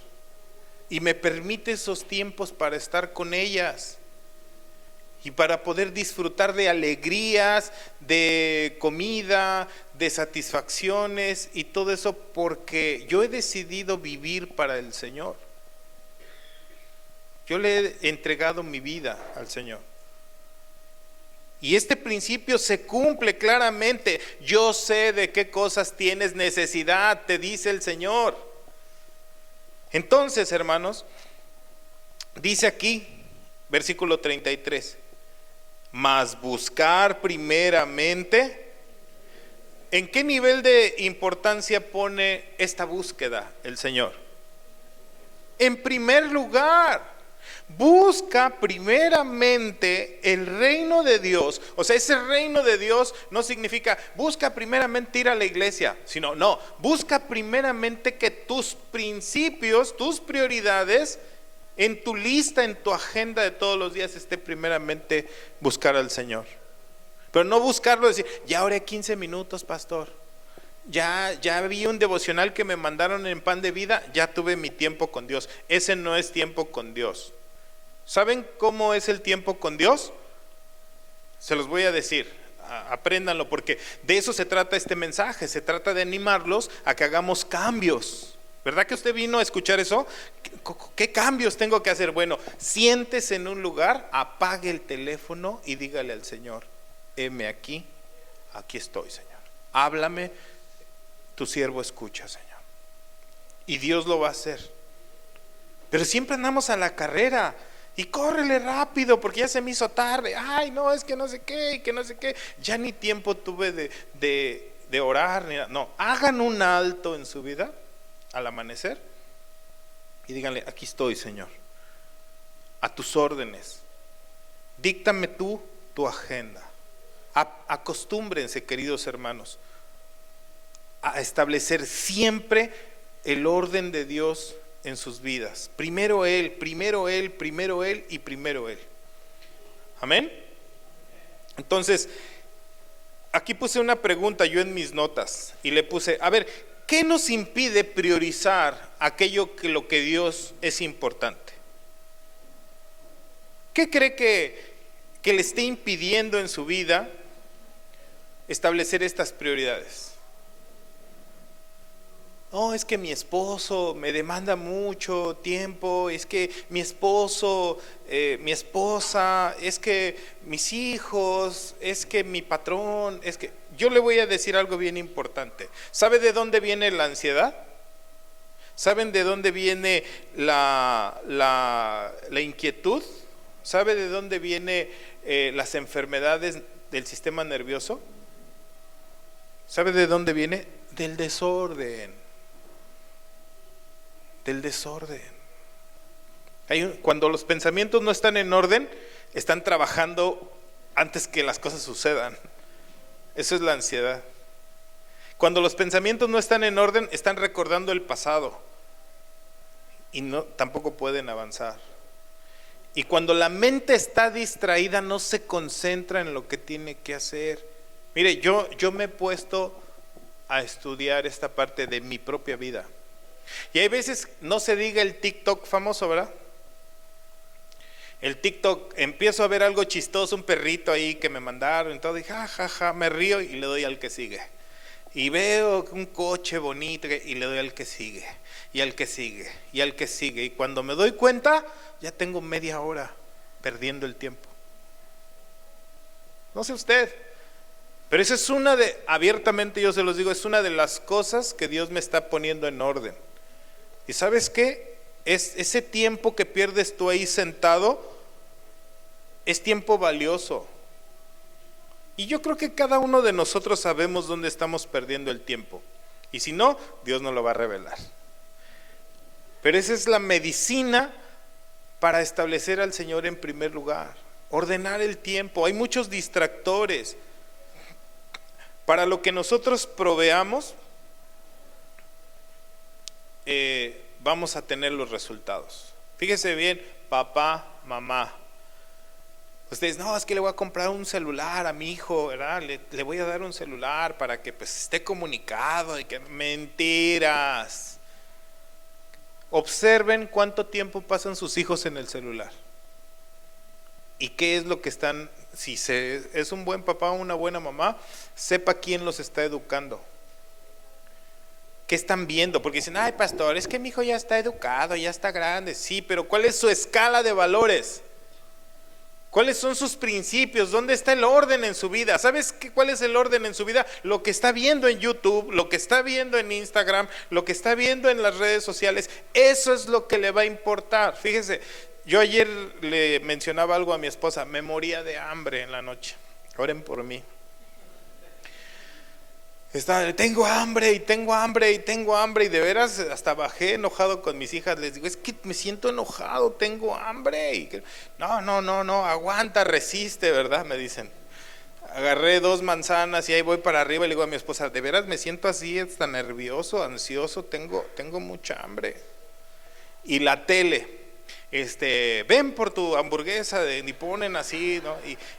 y me permite esos tiempos para estar con ellas y para poder disfrutar de alegrías, de comida, de satisfacciones y todo eso, porque yo he decidido vivir para el Señor. Yo le he entregado mi vida al Señor. Y este principio se cumple claramente. Yo sé de qué cosas tienes necesidad, te dice el Señor. Entonces, hermanos, dice aquí, versículo 33, mas buscar primeramente. ¿En qué nivel de importancia pone esta búsqueda el Señor? En primer lugar. Busca primeramente el reino de Dios. O sea, ese reino de Dios no significa busca primeramente ir a la iglesia, sino busca primeramente que tus principios, tus prioridades en tu lista, en tu agenda de todos los días esté primeramente buscar al Señor. Pero no buscarlo, decir, ya oré 15 minutos, pastor, ya vi un devocional que me mandaron en Pan de Vida, ya tuve mi tiempo con Dios. Ese no es tiempo con Dios. ¿Saben cómo es el tiempo con Dios? Se los voy a decir, apréndanlo, porque de eso se trata este mensaje. Se trata de animarlos a que hagamos cambios. ¿Verdad que usted vino a escuchar eso? ¿Qué cambios tengo que hacer? Bueno, siéntese en un lugar, apague el teléfono y dígale al Señor, heme aquí estoy, Señor. Háblame, tu siervo escucha, Señor. Y Dios lo va a hacer. Pero siempre andamos a la carrera. Y córrele rápido porque ya se me hizo tarde. Ay, no, es que no sé qué, y que no sé qué. Ya ni tiempo tuve de orar. No, hagan un alto en su vida al amanecer y díganle, aquí estoy, Señor, a tus órdenes. Díctame tú tu agenda. Acostúmbrense, queridos hermanos, a establecer siempre el orden de Dios en sus vidas. Primero Él, primero Él, primero Él y primero Él. Amén. Entonces, aquí puse una pregunta yo en mis notas y le puse, a ver, ¿qué nos impide priorizar lo que Dios es importante? ¿Qué cree que le esté impidiendo en su vida establecer estas prioridades? No, es que mi esposo me demanda mucho tiempo, es que mi esposo, mi esposa, es que mis hijos, es que mi patrón, es que... Yo le voy a decir algo bien importante. ¿Sabe de dónde viene la ansiedad? ¿Saben de dónde viene la inquietud? ¿Sabe de dónde vienen las enfermedades del sistema nervioso? ¿Sabe de dónde viene? Del desorden. Del desorden. Cuando los pensamientos no están en orden, están trabajando antes que las cosas sucedan. Eso es la ansiedad. Cuando los pensamientos no están en orden, están recordando el pasado y tampoco pueden avanzar. Y cuando la mente está distraída, no se concentra en lo que tiene que hacer. Mire, yo me he puesto a estudiar esta parte de mi propia vida. Y hay veces, no se diga el TikTok famoso, ¿verdad? El TikTok, empiezo a ver algo chistoso, un perrito ahí que me mandaron, entonces dije, ja, me río y le doy al que sigue. Y veo un coche bonito y le doy al que sigue, y al que sigue, y al que sigue. Y cuando me doy cuenta, ya tengo media hora perdiendo el tiempo. No sé usted, pero esa es abiertamente yo se los digo, es una de las cosas que Dios me está poniendo en orden. ¿Y sabes qué? Ese tiempo que pierdes tú ahí sentado, es tiempo valioso. Y yo creo que cada uno de nosotros sabemos dónde estamos perdiendo el tiempo. Y si no, Dios nos lo va a revelar. Pero esa es la medicina para establecer al Señor en primer lugar. Ordenar el tiempo. Hay muchos distractores. Para lo que nosotros proveamos, vamos a tener los resultados. Fíjese bien, papá, mamá. Ustedes, no, es que le voy a comprar un celular a mi hijo, ¿verdad? Le voy a dar un celular para que pues esté comunicado. Mentiras. Observen cuánto tiempo pasan sus hijos en el celular. ¿Y qué es lo que están? Si es un buen papá o una buena mamá, sepa quién los está educando. ¿Qué están viendo? Porque dicen, ay pastor, es que mi hijo ya está educado, ya está grande. Sí, pero ¿cuál es su escala de valores? ¿Cuáles son sus principios? ¿Dónde está el orden en su vida? ¿Sabes cuál es el orden en su vida? Lo que está viendo en YouTube, lo que está viendo en Instagram, lo que está viendo en las redes sociales, eso es lo que le va a importar. Fíjese, yo ayer le mencionaba algo a mi esposa, me moría de hambre en la noche. Oren por mí. Tengo hambre y tengo hambre y tengo hambre, y de veras hasta bajé enojado con mis hijas. Les digo, es que me siento enojado, tengo hambre. Y no, aguanta, resiste, ¿verdad? Me dicen. Agarré 2 manzanas y ahí voy para arriba y le digo a mi esposa, de veras me siento así, tan nervioso, ansioso, tengo mucha hambre. Y la tele, ven por tu hamburguesa, y ponen así, ¿no?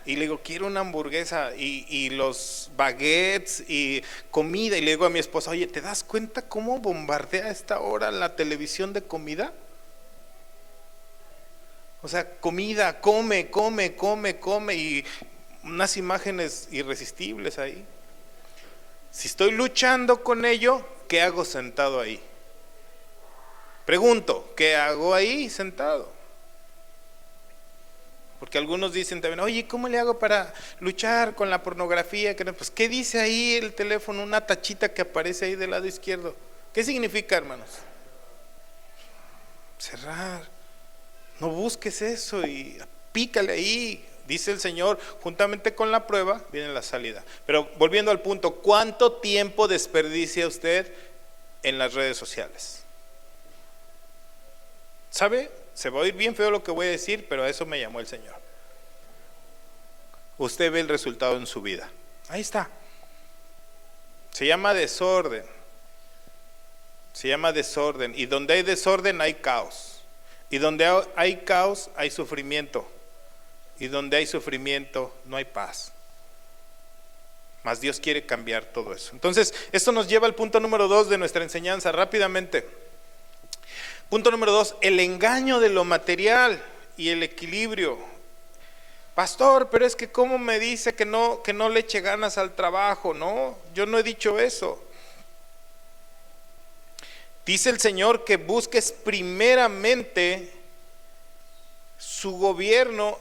Y le digo, quiero una hamburguesa y los baguettes y comida. Y le digo a mi esposa, oye, ¿te das cuenta cómo bombardea a esta hora la televisión de comida? O sea, comida, come y unas imágenes irresistibles ahí. Si estoy luchando con ello, ¿qué hago sentado ahí? Pregunto, ¿qué hago ahí sentado? Porque algunos dicen también, oye, ¿cómo le hago para luchar con la pornografía? Pues, ¿qué dice ahí el teléfono? Una tachita que aparece ahí del lado izquierdo. ¿Qué significa, hermanos? Cerrar. No busques eso y pícale ahí. Dice el Señor, juntamente con la prueba viene la salida. Pero volviendo al punto, ¿cuánto tiempo desperdicia usted en las redes sociales? ¿Sabe? Se va a oír bien feo lo que voy a decir, pero a eso me llamó el Señor. Usted ve el resultado en su vida. Ahí está. Se llama desorden. Se llama desorden. Y donde hay desorden hay caos. Y donde hay caos hay sufrimiento. Y donde hay sufrimiento no hay paz. Mas Dios quiere cambiar todo eso. Entonces, esto nos lleva al punto número 2 de nuestra enseñanza, rápidamente. Punto número 2, el engaño de lo material y el equilibrio. Pastor, pero es que ¿cómo me dice que no le eche ganas al trabajo? No, yo no he dicho eso. Dice el Señor que busques primeramente su gobierno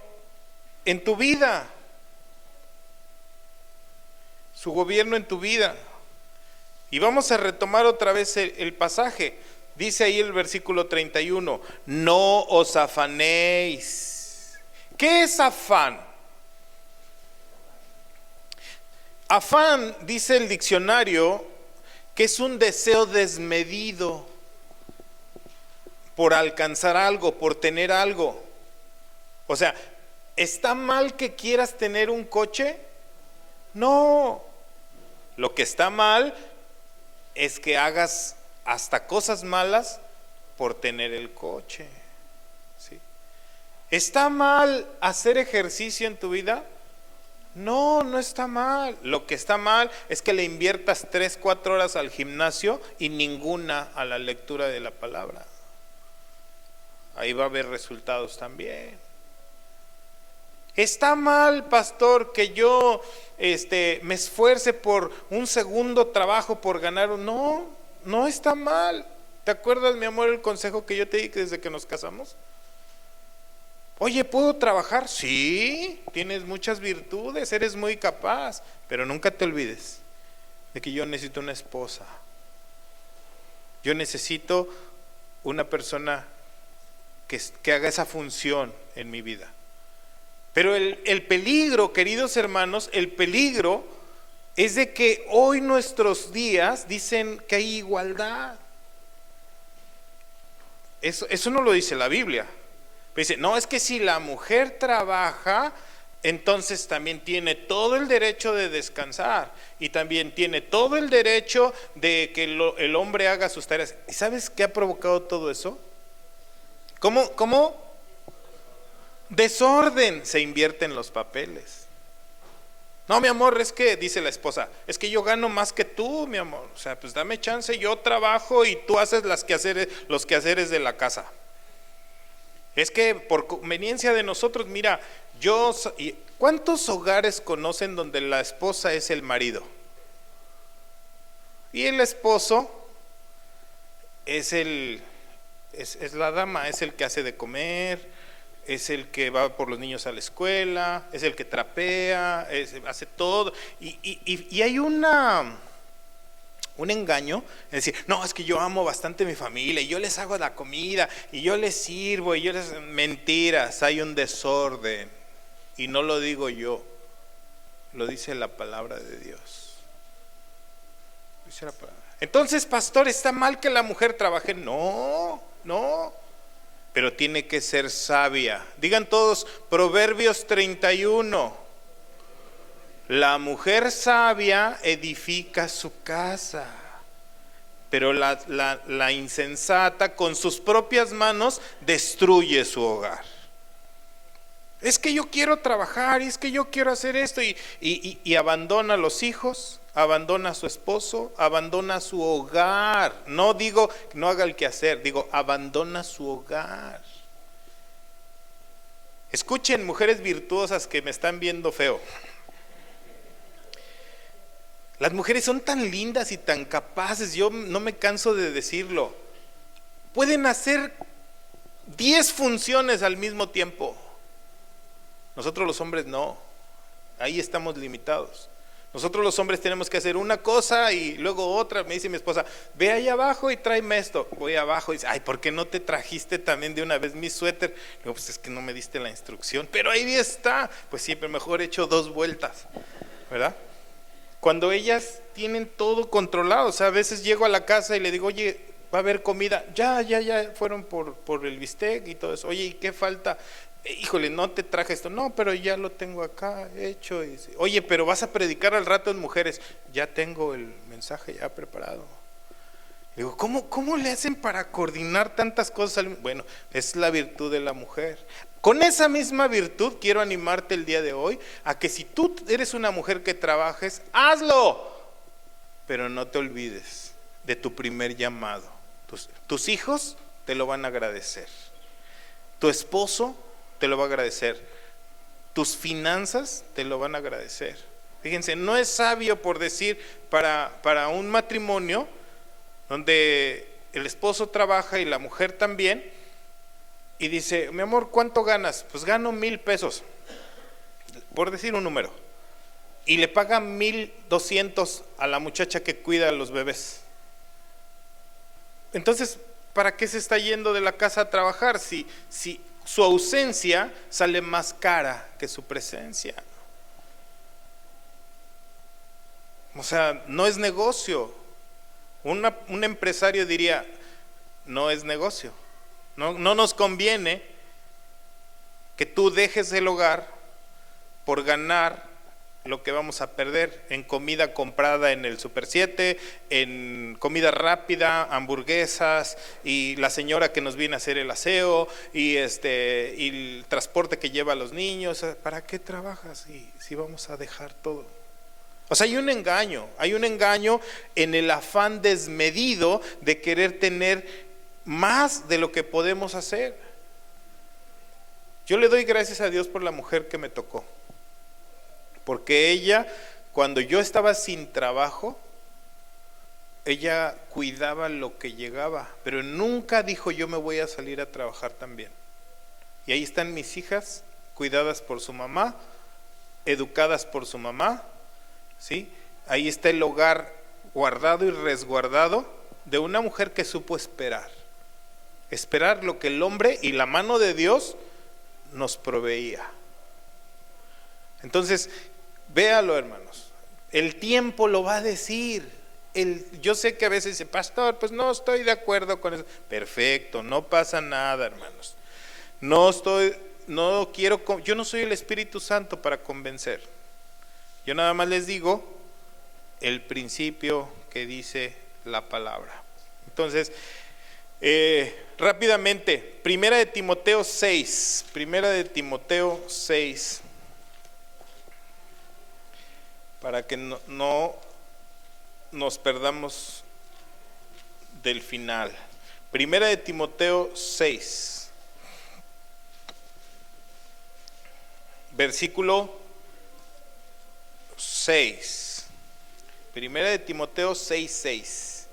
en tu vida. Su gobierno en tu vida. Y vamos a retomar otra vez el pasaje. Dice ahí el versículo 31, no os afanéis. ¿Qué es afán? Afán, dice el diccionario, que es un deseo desmedido por alcanzar algo, por tener algo. O sea, ¿está mal que quieras tener un coche? No. Lo que está mal es que hagas hasta cosas malas por tener el coche, ¿sí? ¿Está mal hacer ejercicio en tu vida? No, no está mal. Lo que está mal es que le inviertas 3, 4 horas al gimnasio y ninguna a la lectura de la palabra. Ahí va a haber resultados también. ¿Está mal, pastor, que yo me esfuerce por un segundo trabajo por ganar? No, no está mal. ¿Te acuerdas, mi amor, el consejo que yo te di desde que nos casamos? Oye, ¿puedo trabajar? Sí, tienes muchas virtudes, eres muy capaz, pero nunca te olvides de que yo necesito una esposa. Yo necesito una persona que haga esa función en mi vida. Pero el peligro, queridos hermanos, el peligro es de que hoy nuestros días dicen que hay igualdad. Eso no lo dice la Biblia. Dice, no, es que si la mujer trabaja, entonces también tiene todo el derecho de descansar y también tiene todo el derecho de que el hombre haga sus tareas. ¿Y sabes qué ha provocado todo eso? ¿Cómo? Desorden. Se invierten los papeles. No, mi amor, es que, dice la esposa, es que yo gano más que tú, mi amor. O sea, pues dame chance, yo trabajo y tú haces los quehaceres de la casa. Es que por conveniencia de nosotros, mira, ¿cuántos hogares conocen donde la esposa es el marido? Y el esposo es la dama, es el que hace de comer, es el que va por los niños a la escuela, es el que trapea, hace todo. Y hay un engaño, es decir, no, es que yo amo bastante a mi familia y yo les hago la comida y yo les sirvo y mentiras, hay un desorden y no lo digo yo, lo dice la palabra de Dios. Dice la palabra. Entonces, pastor, ¿está mal que la mujer trabaje? No, pero tiene que ser sabia. Digan todos, Proverbios 31. La mujer sabia edifica su casa, pero la insensata con sus propias manos destruye su hogar. Es que yo quiero trabajar, y es que yo quiero hacer esto, y abandona a los hijos, abandona a su esposo, abandona su hogar. No digo no haga el quehacer, digo abandona su hogar. Escuchen, mujeres virtuosas que me están viendo feo. Las mujeres son tan lindas y tan capaces, yo no me canso de decirlo. Pueden hacer 10 funciones al mismo tiempo. Nosotros los hombres no, ahí estamos limitados. Nosotros los hombres tenemos que hacer una cosa y luego otra. Me dice mi esposa, ve ahí abajo y tráeme esto. Voy abajo y dice, ay, ¿por qué no te trajiste también de una vez mi suéter? Digo, pues es que no me diste la instrucción, pero ahí está. Pues siempre mejor he hecho 2 vueltas, ¿verdad? Cuando ellas tienen todo controlado, o sea, a veces llego a la casa y le digo, oye, va a haber comida, ya fueron por el bistec y todo eso. Oye, ¿y qué falta? Híjole, no te traje esto. No, pero ya lo tengo acá hecho. Oye, pero vas a predicar al rato en mujeres. Ya tengo el mensaje ya preparado. Digo, ¿cómo le hacen para coordinar tantas cosas? Bueno, es la virtud de la mujer. Con esa misma virtud quiero animarte el día de hoy a que si tú eres una mujer que trabajes, hazlo, pero no te olvides de tu primer llamado. Tus hijos te lo van a agradecer, tu esposo te lo va a agradecer, tus finanzas te lo van a agradecer. Fíjense, no es sabio, por decir, para un matrimonio donde el esposo trabaja y la mujer también, y dice, mi amor, ¿cuánto ganas? Pues gano 1,000 pesos, por decir un número, y le paga 1,200 a la muchacha que cuida a los bebés. Entonces, ¿para qué se está yendo de la casa a trabajar si su ausencia sale más cara que su presencia? O sea, no es negocio. Un empresario diría, no es negocio. No nos conviene que tú dejes el hogar por ganar lo que vamos a perder en comida comprada en el Super 7, en comida rápida, hamburguesas, y la señora que nos viene a hacer el aseo, y el transporte que lleva a los niños. ¿Para qué trabajas si vamos a dejar todo? O sea, hay un engaño en el afán desmedido de querer tener más de lo que podemos hacer. Yo le doy gracias a Dios por la mujer que me tocó, porque ella, cuando yo estaba sin trabajo, ella cuidaba lo que llegaba, pero nunca dijo yo me voy a salir a trabajar también. Y ahí están mis hijas, cuidadas por su mamá, educadas por su mamá, ¿sí? Ahí está el hogar guardado y resguardado de una mujer que supo esperar lo que el hombre y la mano de Dios nos proveía. Entonces, véalo, hermanos, el tiempo lo va a decir. Yo sé que a veces dice, pastor, pues no estoy de acuerdo con eso. Perfecto, no pasa nada, hermanos. Yo no soy el Espíritu Santo para convencer. Yo nada más les digo el principio que dice la palabra. Entonces, rápidamente, Primera de Timoteo 6, para que no nos perdamos del final. Primera de Timoteo 6, versículo 6. Primera de Timoteo 6:6.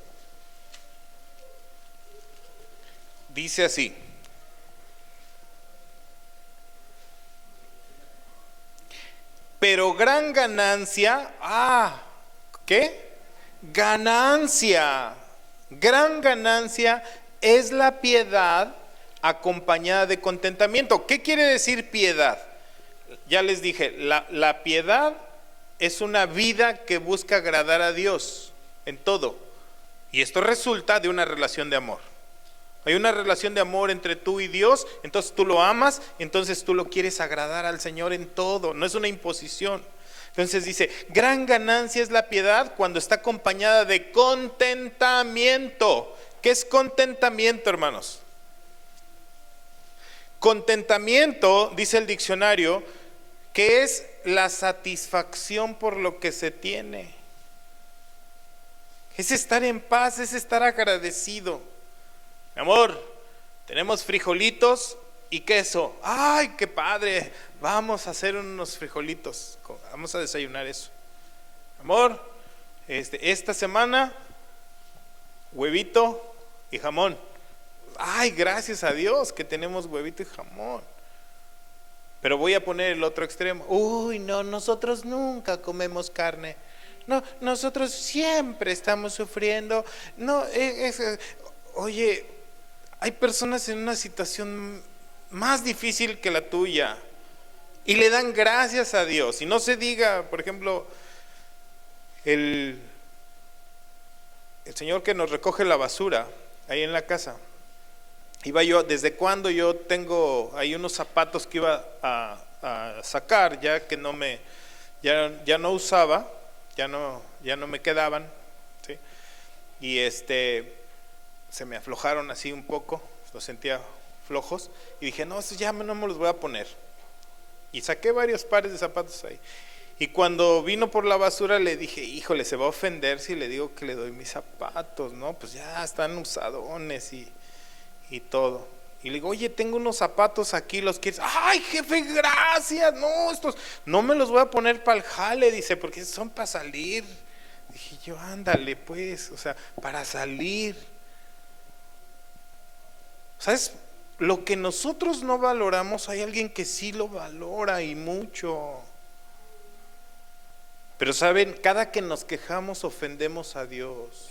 Dice así: pero gran ganancia, ¿qué? Gran ganancia es la piedad acompañada de contentamiento. ¿Qué quiere decir piedad? Ya les dije, la piedad es una vida que busca agradar a Dios en todo. Y esto resulta de una relación de amor. Hay una relación de amor entre tú y Dios, entonces tú lo amas, entonces tú lo quieres agradar al Señor en todo, no es una imposición. Entonces dice, gran ganancia es la piedad cuando está acompañada de contentamiento. ¿Qué es contentamiento, hermanos? Contentamiento, dice el diccionario, que es la satisfacción por lo que se tiene. Es estar en paz, es estar agradecido. Mi amor, tenemos frijolitos y queso. ¡Ay, qué padre! Vamos a hacer unos frijolitos. Vamos a desayunar eso. Amor, esta semana, huevito y jamón. ¡Ay, gracias a Dios que tenemos huevito y jamón! Pero voy a poner el otro extremo. ¡Uy, no! Nosotros nunca comemos carne. No, nosotros siempre estamos sufriendo. No, oye, hay personas en una situación más difícil que la tuya y le dan gracias a Dios. Y no se diga, por ejemplo, el señor que nos recoge la basura ahí en la casa. Iba yo, desde cuando yo tengo ahí unos zapatos que iba a sacar, ya que ya no usaba, ya no me quedaban, ¿sí? Y se me aflojaron así un poco, los sentía flojos, y dije, no, ya no me los voy a poner. Y saqué varios pares de zapatos ahí. Y cuando vino por la basura le dije, híjole, se va a ofender si le digo que le doy mis zapatos, ¿no? Pues ya están usadones y todo. Y le digo, oye, tengo unos zapatos aquí, ¿los quieres? ¡Ay, jefe, gracias! No, estos no me los voy a poner para el jale, dice, porque son para salir. Dije yo, ándale pues, o sea, para salir. ¿Sabes? Lo que nosotros no valoramos, hay alguien que sí lo valora y mucho. Pero saben, cada que nos quejamos ofendemos a Dios.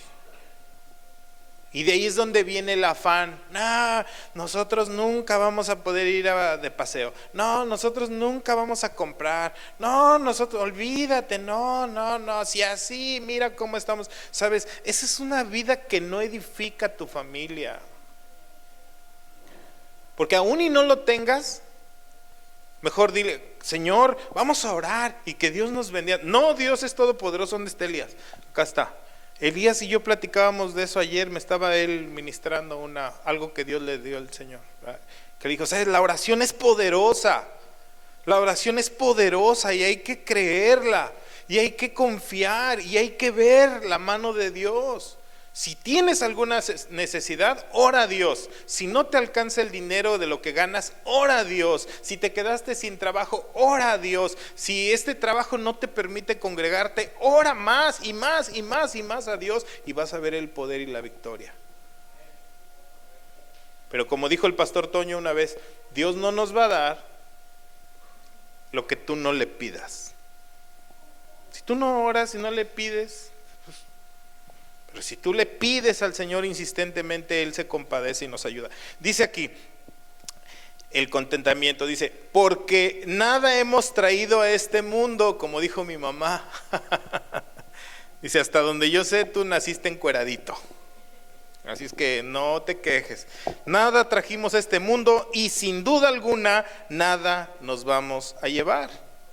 Y de ahí es donde viene el afán. No, nosotros nunca vamos a poder ir de paseo. No, nosotros nunca vamos a comprar. No, nosotros, olvídate, no. Si así, mira cómo estamos. ¿Sabes? Esa es una vida que no edifica tu familia. Porque aún y no lo tengas, Mejor dile, Señor, vamos a orar y que Dios nos bendiga. No, Dios es todopoderoso. ¿Dónde está Elías? Acá está. Elías y yo platicábamos de eso ayer. Me estaba él ministrando algo que Dios le dio al Señor, ¿verdad? Que le dijo, ¿sabes? La oración es poderosa. La oración es poderosa y hay que creerla. Y hay que confiar y hay que ver la mano de Dios. Si tienes alguna necesidad, ora a Dios. Si no te alcanza el dinero de lo que ganas, ora a Dios. Si te quedaste sin trabajo, ora a Dios. Si este trabajo no te permite congregarte, ora más y más y más y más a Dios y vas a ver el poder y la victoria. Pero como dijo el pastor Toño una vez, Dios no nos va a dar lo que tú no le pidas. Si tú no oras y no le pides, pero si tú le pides al Señor insistentemente, Él se compadece y nos ayuda. Dice aquí el contentamiento, dice, porque nada hemos traído a este mundo, como dijo mi mamá. Dice, hasta donde yo sé, tú naciste encueradito. Así es que no te quejes. Nada trajimos a este mundo y sin duda alguna nada nos vamos a llevar.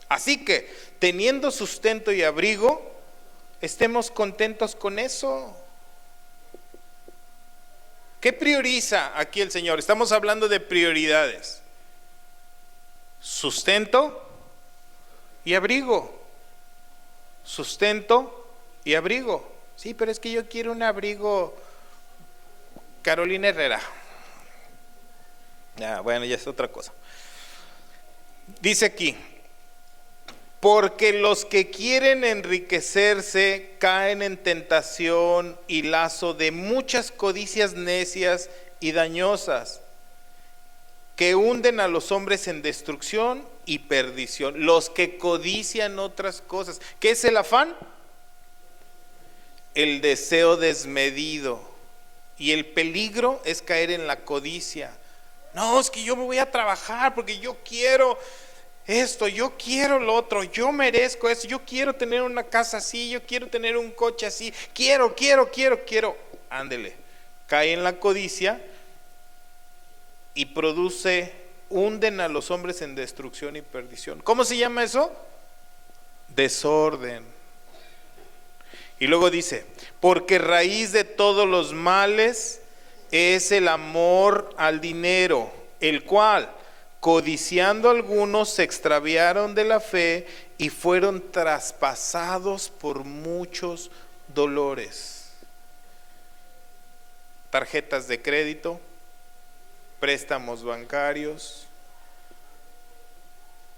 Así que, teniendo sustento y abrigo, estemos contentos con eso. ¿Qué prioriza aquí el Señor? Estamos hablando de prioridades. Sustento y abrigo. Sustento y abrigo. Sí, pero es que yo quiero un abrigo Carolina Herrera. Bueno, ya es otra cosa. Dice aquí, porque los que quieren enriquecerse caen en tentación y lazo de muchas codicias necias y dañosas que hunden a los hombres en destrucción y perdición. Los que codician otras cosas. ¿Qué es el afán? El deseo desmedido. Y el peligro es caer en la codicia. No, es que yo me voy a trabajar porque yo quiero esto, yo quiero lo otro, yo merezco eso, yo quiero tener una casa así, yo quiero tener un coche así, quiero. Ándele, cae en la codicia y hunden a los hombres en destrucción y perdición. ¿Cómo se llama eso? Desorden. Y luego dice, porque raíz de todos los males es el amor al dinero, el cual, codiciando algunos, se extraviaron de la fe y fueron traspasados por muchos dolores. Tarjetas de crédito, préstamos bancarios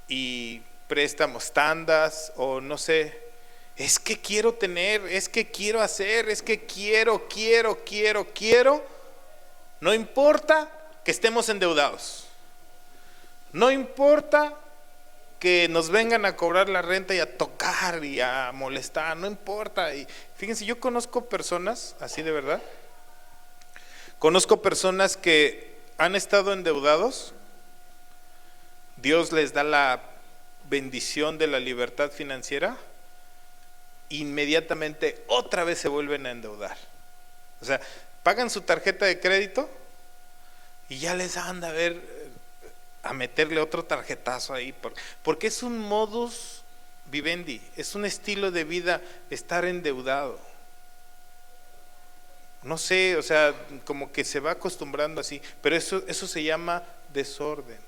y préstamos tandas o no sé. Es que quiero tener, es que quiero hacer, es que quiero. No importa que estemos endeudados. No importa que nos vengan a cobrar la renta y a tocar y a molestar, no importa. Y fíjense, yo conozco personas, así de verdad, conozco personas que han estado endeudados, Dios les da la bendición de la libertad financiera, inmediatamente otra vez se vuelven a endeudar. O sea, pagan su tarjeta de crédito y ya les anda a meterle otro tarjetazo ahí, porque es un modus vivendi, es un estilo de vida estar endeudado. No sé, o sea, como que se va acostumbrando así, pero eso se llama desorden.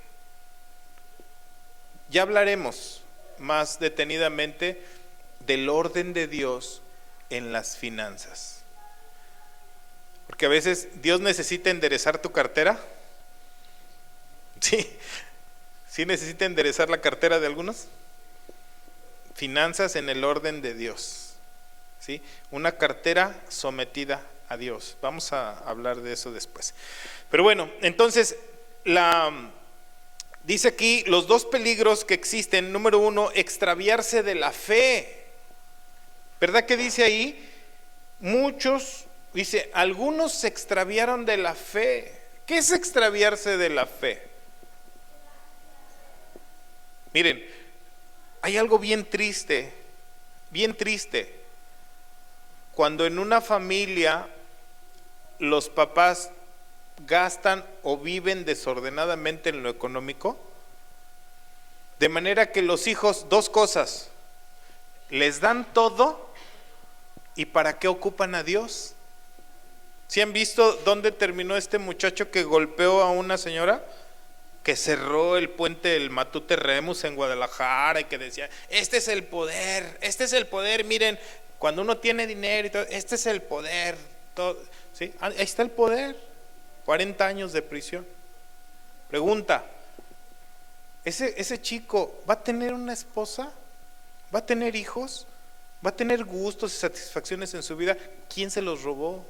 Ya hablaremos más detenidamente del orden de Dios en las finanzas. Porque a veces Dios necesita enderezar tu cartera. Sí necesita enderezar la cartera de algunos. Finanzas en el orden de Dios. ¿Sí? Una cartera sometida a Dios. Vamos a hablar de eso después. Pero bueno, entonces dice aquí los dos peligros que existen. Número uno, extraviarse de la fe. ¿Verdad que dice ahí? Dice, algunos se extraviaron de la fe. ¿Qué es extraviarse de la fe? Miren, hay algo bien triste, cuando en una familia los papás gastan o viven desordenadamente en lo económico De manera que los hijos, dos cosas, les dan todo, ¿y para qué ocupan a Dios? ¿Sí han visto dónde terminó este muchacho que golpeó a una señora? Que cerró el puente del Matute Remus en Guadalajara y que decía, este es el poder, miren, cuando uno tiene dinero y todo, este es el poder, todo, ¿sí? Ahí está el poder, 40 años de prisión. Pregunta, ¿ese chico va a tener una esposa? ¿Va a tener hijos? ¿Va a tener gustos y satisfacciones en su vida? ¿Quién se los robó?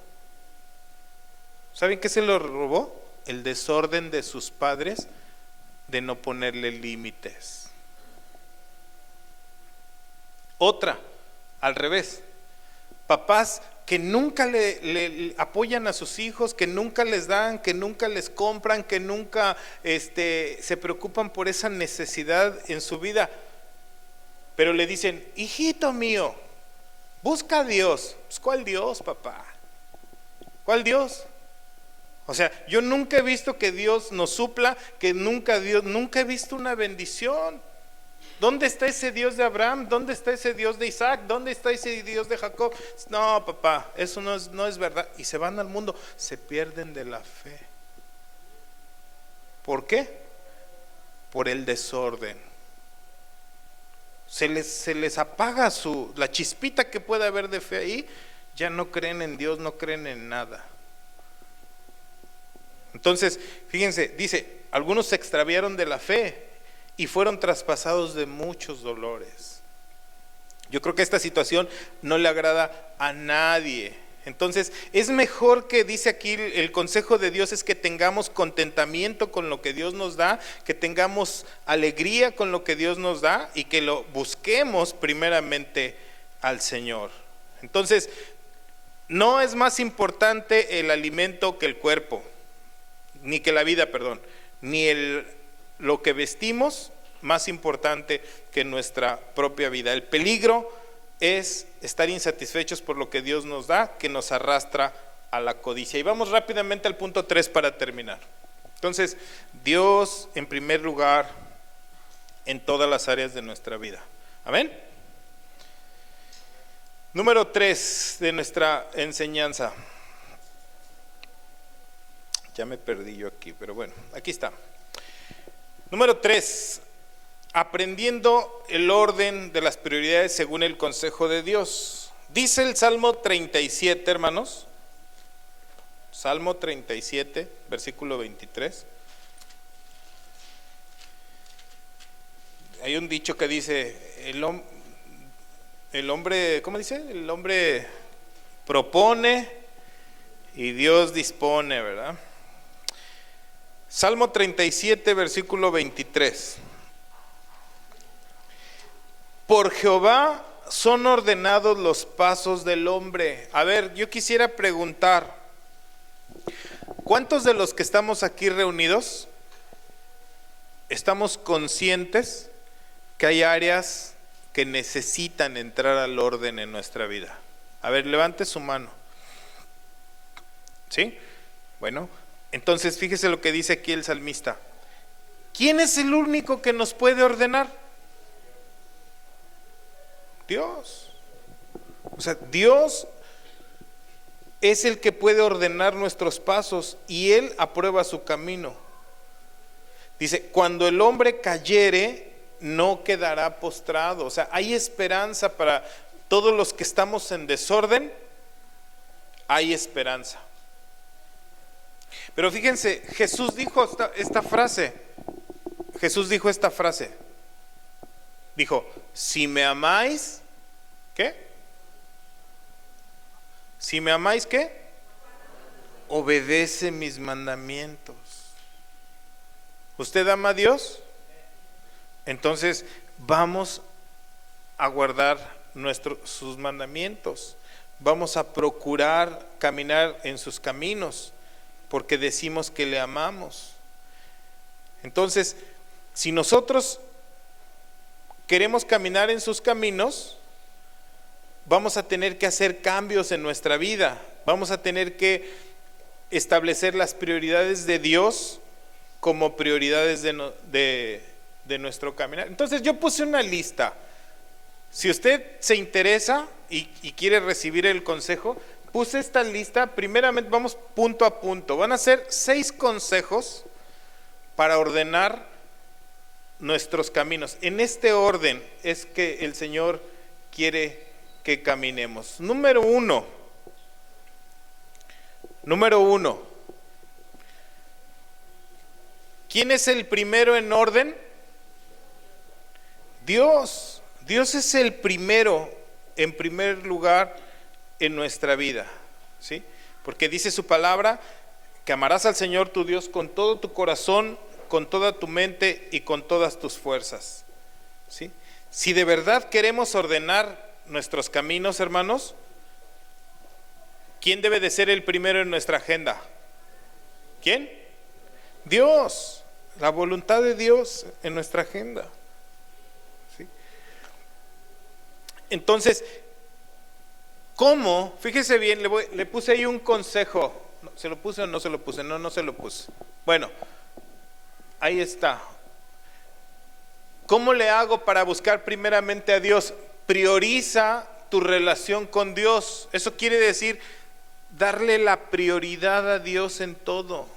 ¿Saben qué se los robó? El desorden de sus padres de no ponerle límites. Otra, al revés, papás que nunca le apoyan a sus hijos, que nunca les dan, que nunca les compran, que nunca se preocupan por esa necesidad en su vida, pero le dicen, hijito mío, busca a Dios. Pues, ¿cuál Dios, papá? ¿Cuál Dios? O sea, yo nunca he visto que Dios nos supla, nunca he visto una bendición. ¿Dónde está ese Dios de Abraham? ¿Dónde está ese Dios de Isaac? ¿Dónde está ese Dios de Jacob? No, papá, eso no es verdad. Y se van al mundo, se pierden de la fe. ¿Por qué? Por el desorden. Se les apaga la chispita que puede haber de fe ahí. Ya no creen en Dios, no creen en nada. Entonces, fíjense, dice, algunos se extraviaron de la fe y fueron traspasados de muchos dolores. Yo creo que esta situación no le agrada a nadie. Entonces, es mejor que, dice aquí, el consejo de Dios es que tengamos contentamiento con lo que Dios nos da, que tengamos alegría con lo que Dios nos da y que lo busquemos primeramente al Señor. Entonces, no es más importante el alimento que el cuerpo, ni que la vida, ni lo que vestimos más importante que nuestra propia vida. El peligro es estar insatisfechos por lo que Dios nos da, que nos arrastra a la codicia. Y vamos rápidamente al punto 3 para terminar. Entonces, Dios en primer lugar en todas las áreas de nuestra vida. Amén. Número 3 de nuestra enseñanza. Ya me perdí yo aquí, pero bueno, aquí está. Número 3, aprendiendo el orden de las prioridades según el consejo de Dios. Dice el Salmo 37, hermanos. Salmo 37, versículo 23. Hay un dicho que dice, el hombre, ¿cómo dice? El hombre propone y Dios dispone, ¿verdad? Salmo 37, versículo 23. Por Jehová son ordenados los pasos del hombre. A ver, yo quisiera preguntar, ¿cuántos de los que estamos aquí reunidos estamos conscientes que hay áreas que necesitan entrar al orden en nuestra vida? A ver, levante su mano. ¿Sí? Bueno, entonces fíjese lo que dice aquí el salmista. ¿Quién es el único que nos puede ordenar? Dios. O sea, Dios es el que puede ordenar nuestros pasos y Él aprueba su camino. Dice, cuando el hombre cayere, no quedará postrado. O sea, hay esperanza para todos los que estamos en desorden, hay esperanza. Pero fíjense, Jesús dijo esta frase. Dijo, si me amáis, ¿qué? Si me amáis, ¿qué? Obedece mis mandamientos. ¿Usted ama a Dios? Entonces vamos a guardar sus mandamientos. Vamos a procurar caminar en sus caminos, porque decimos que le amamos. Entonces, si nosotros queremos caminar en sus caminos, vamos a tener que hacer cambios en nuestra vida. Vamos a tener que establecer las prioridades de Dios como prioridades de de nuestro caminar. Entonces yo puse una lista. Si usted se interesa y quiere recibir el consejo, puse esta lista. Primeramente vamos punto a punto. Van a ser 6 consejos para ordenar nuestros caminos. En este orden es que el Señor quiere que caminemos. Número uno. ¿Quién es el primero en orden? Dios. Dios es el primero, en primer lugar, en nuestra vida, ¿sí? Porque dice su palabra que amarás al Señor tu Dios con todo tu corazón, con toda tu mente y con todas tus fuerzas, ¿sí? Si de verdad queremos ordenar nuestros caminos, hermanos, ¿quién debe de ser el primero en nuestra agenda? ¿Quién? Dios, la voluntad de Dios en nuestra agenda. Entonces, ¿cómo? Fíjese bien, le puse ahí un consejo. ¿Se lo puse o no se lo puse? No se lo puse. Bueno, ahí está. ¿Cómo le hago para buscar primeramente a Dios? Prioriza tu relación con Dios. Eso quiere decir darle la prioridad a Dios en todo.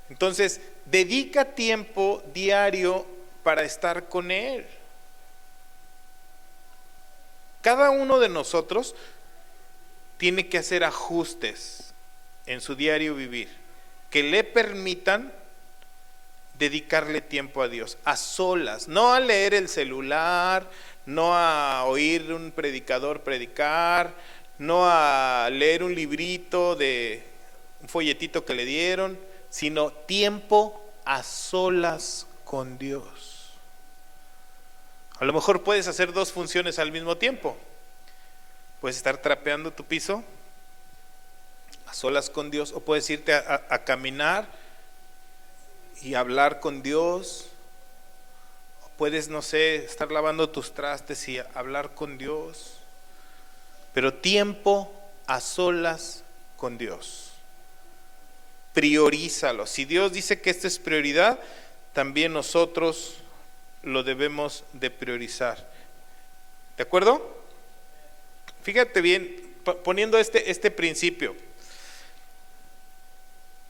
Entonces, dedica tiempo diario para estar con Él. Cada uno de nosotros tiene que hacer ajustes en su diario vivir que le permitan dedicarle tiempo a Dios, a solas, no a leer el celular, no a oír un predicador predicar, no a leer un librito de un folletito que le dieron, sino tiempo a solas con Dios. A lo mejor puedes hacer 2 funciones al mismo tiempo. Puedes estar trapeando tu piso a solas con Dios, o puedes irte a caminar y hablar con Dios, o puedes, no sé, estar lavando tus trastes y hablar con Dios, pero tiempo a solas con Dios. Priorízalo. Si Dios dice que esto es prioridad, también nosotros lo debemos de priorizar. ¿De acuerdo? Fíjate bien, poniendo este principio.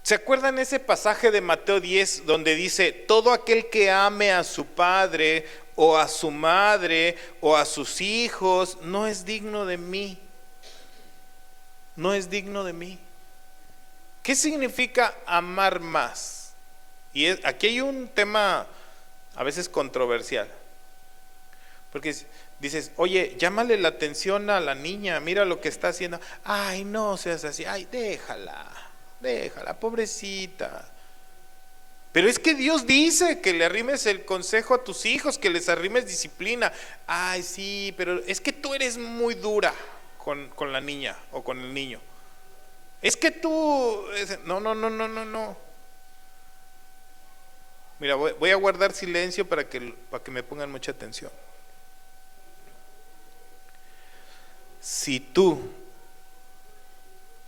¿Se acuerdan ese pasaje de Mateo 10 donde dice: todo aquel que ame a su padre o a su madre o a sus hijos no es digno de mí? No es digno de mí. ¿Qué significa amar más? Y aquí hay un tema a veces controversial, porque dices: oye, llámale la atención a la niña, mira lo que está haciendo. Ay, no seas así, ay, déjala, pobrecita. Pero es que Dios dice que le arrimes el consejo a tus hijos, que les arrimes disciplina. Ay, sí, pero es que tú eres muy dura con la niña o con el niño. Es que tú, no. Mira, voy a guardar silencio para que me pongan mucha atención. Si tú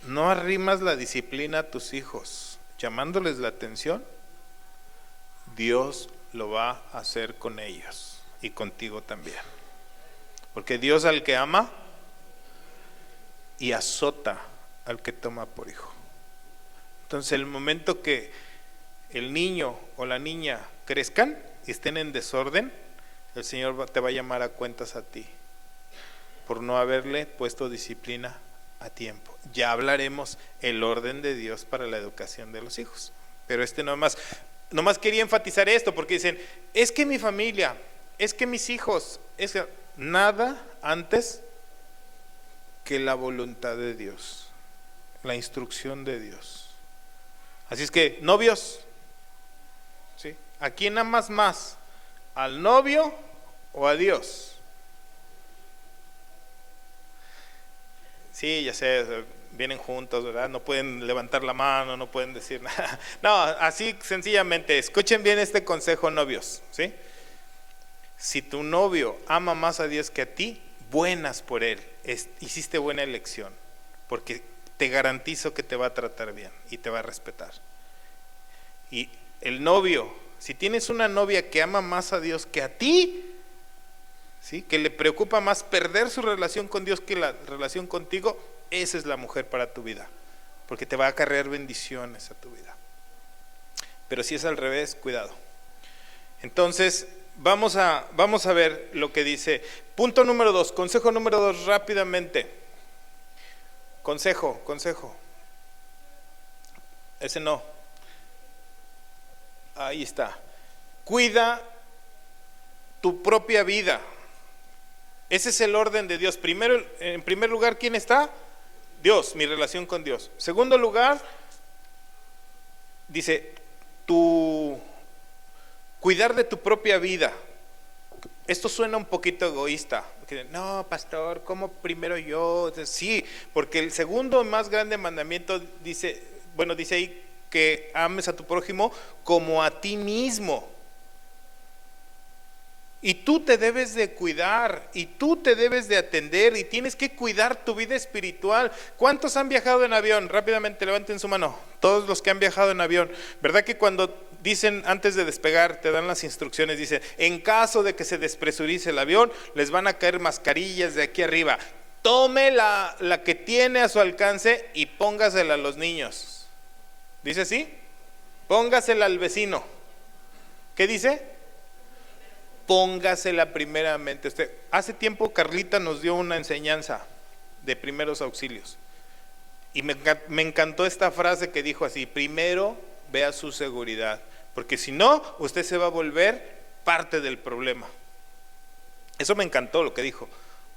no arrimas la disciplina a tus hijos, llamándoles la atención, Dios lo va a hacer con ellos y contigo también. Porque Dios al que ama y azota al que toma por hijo. Entonces, el momento que el niño o la niña crezcan y estén en desorden, el Señor te va a llamar a cuentas a ti por no haberle puesto disciplina a tiempo. Ya hablaremos el orden de Dios para la educación de los hijos, pero nomás quería enfatizar esto, porque dicen: es que mi familia, es que mis hijos, es que nada antes que la voluntad de Dios, la instrucción de Dios. Así es que, novios, ¿sí? ¿A quién amas más? ¿Al novio o a Dios? Sí, ya sé, vienen juntos, ¿verdad? No pueden levantar la mano, no pueden decir nada. No, así sencillamente, escuchen bien este consejo, novios, ¿sí? Si tu novio ama más a Dios que a ti, buenas por él, hiciste buena elección, porque te garantizo que te va a tratar bien y te va a respetar. Y el novio Si tienes una novia que ama más a Dios que a ti, ¿sí?, que le preocupa más perder su relación con Dios que la relación contigo, esa es la mujer para tu vida, porque te va a acarrear bendiciones a tu vida. Pero si es al revés, cuidado. Entonces, vamos a ver lo que dice. Punto número 2, consejo número 2, rápidamente. Consejo. Ese no. Ahí está. Cuida tu propia vida. Ese es el orden de Dios. Primero, en primer lugar, ¿quién está? Dios, mi relación con Dios. Segundo lugar, dice, cuidar de tu propia vida. Esto suena un poquito egoísta. No, pastor, ¿cómo primero yo? Sí, porque el segundo más grande mandamiento dice ahí que ames a tu prójimo como a ti mismo. Y tú te debes de cuidar, y tú te debes de atender, y tienes que cuidar tu vida espiritual. ¿Cuántos han viajado en avión? Rápidamente levanten su mano. Todos los que han viajado en avión. ¿Verdad que cuando dicen antes de despegar, te dan las instrucciones, dicen, en caso de que se despresurice el avión, les van a caer mascarillas de aquí arriba? Tome la que tiene a su alcance y póngasela a los niños. ¿Dice así? Póngasela al vecino. ¿Qué dice? Póngasela primeramente usted. Hace tiempo Carlita nos dio una enseñanza de primeros auxilios y me encantó esta frase que dijo así: primero vea su seguridad, porque si no, usted se va a volver parte del problema. Eso me encantó lo que dijo.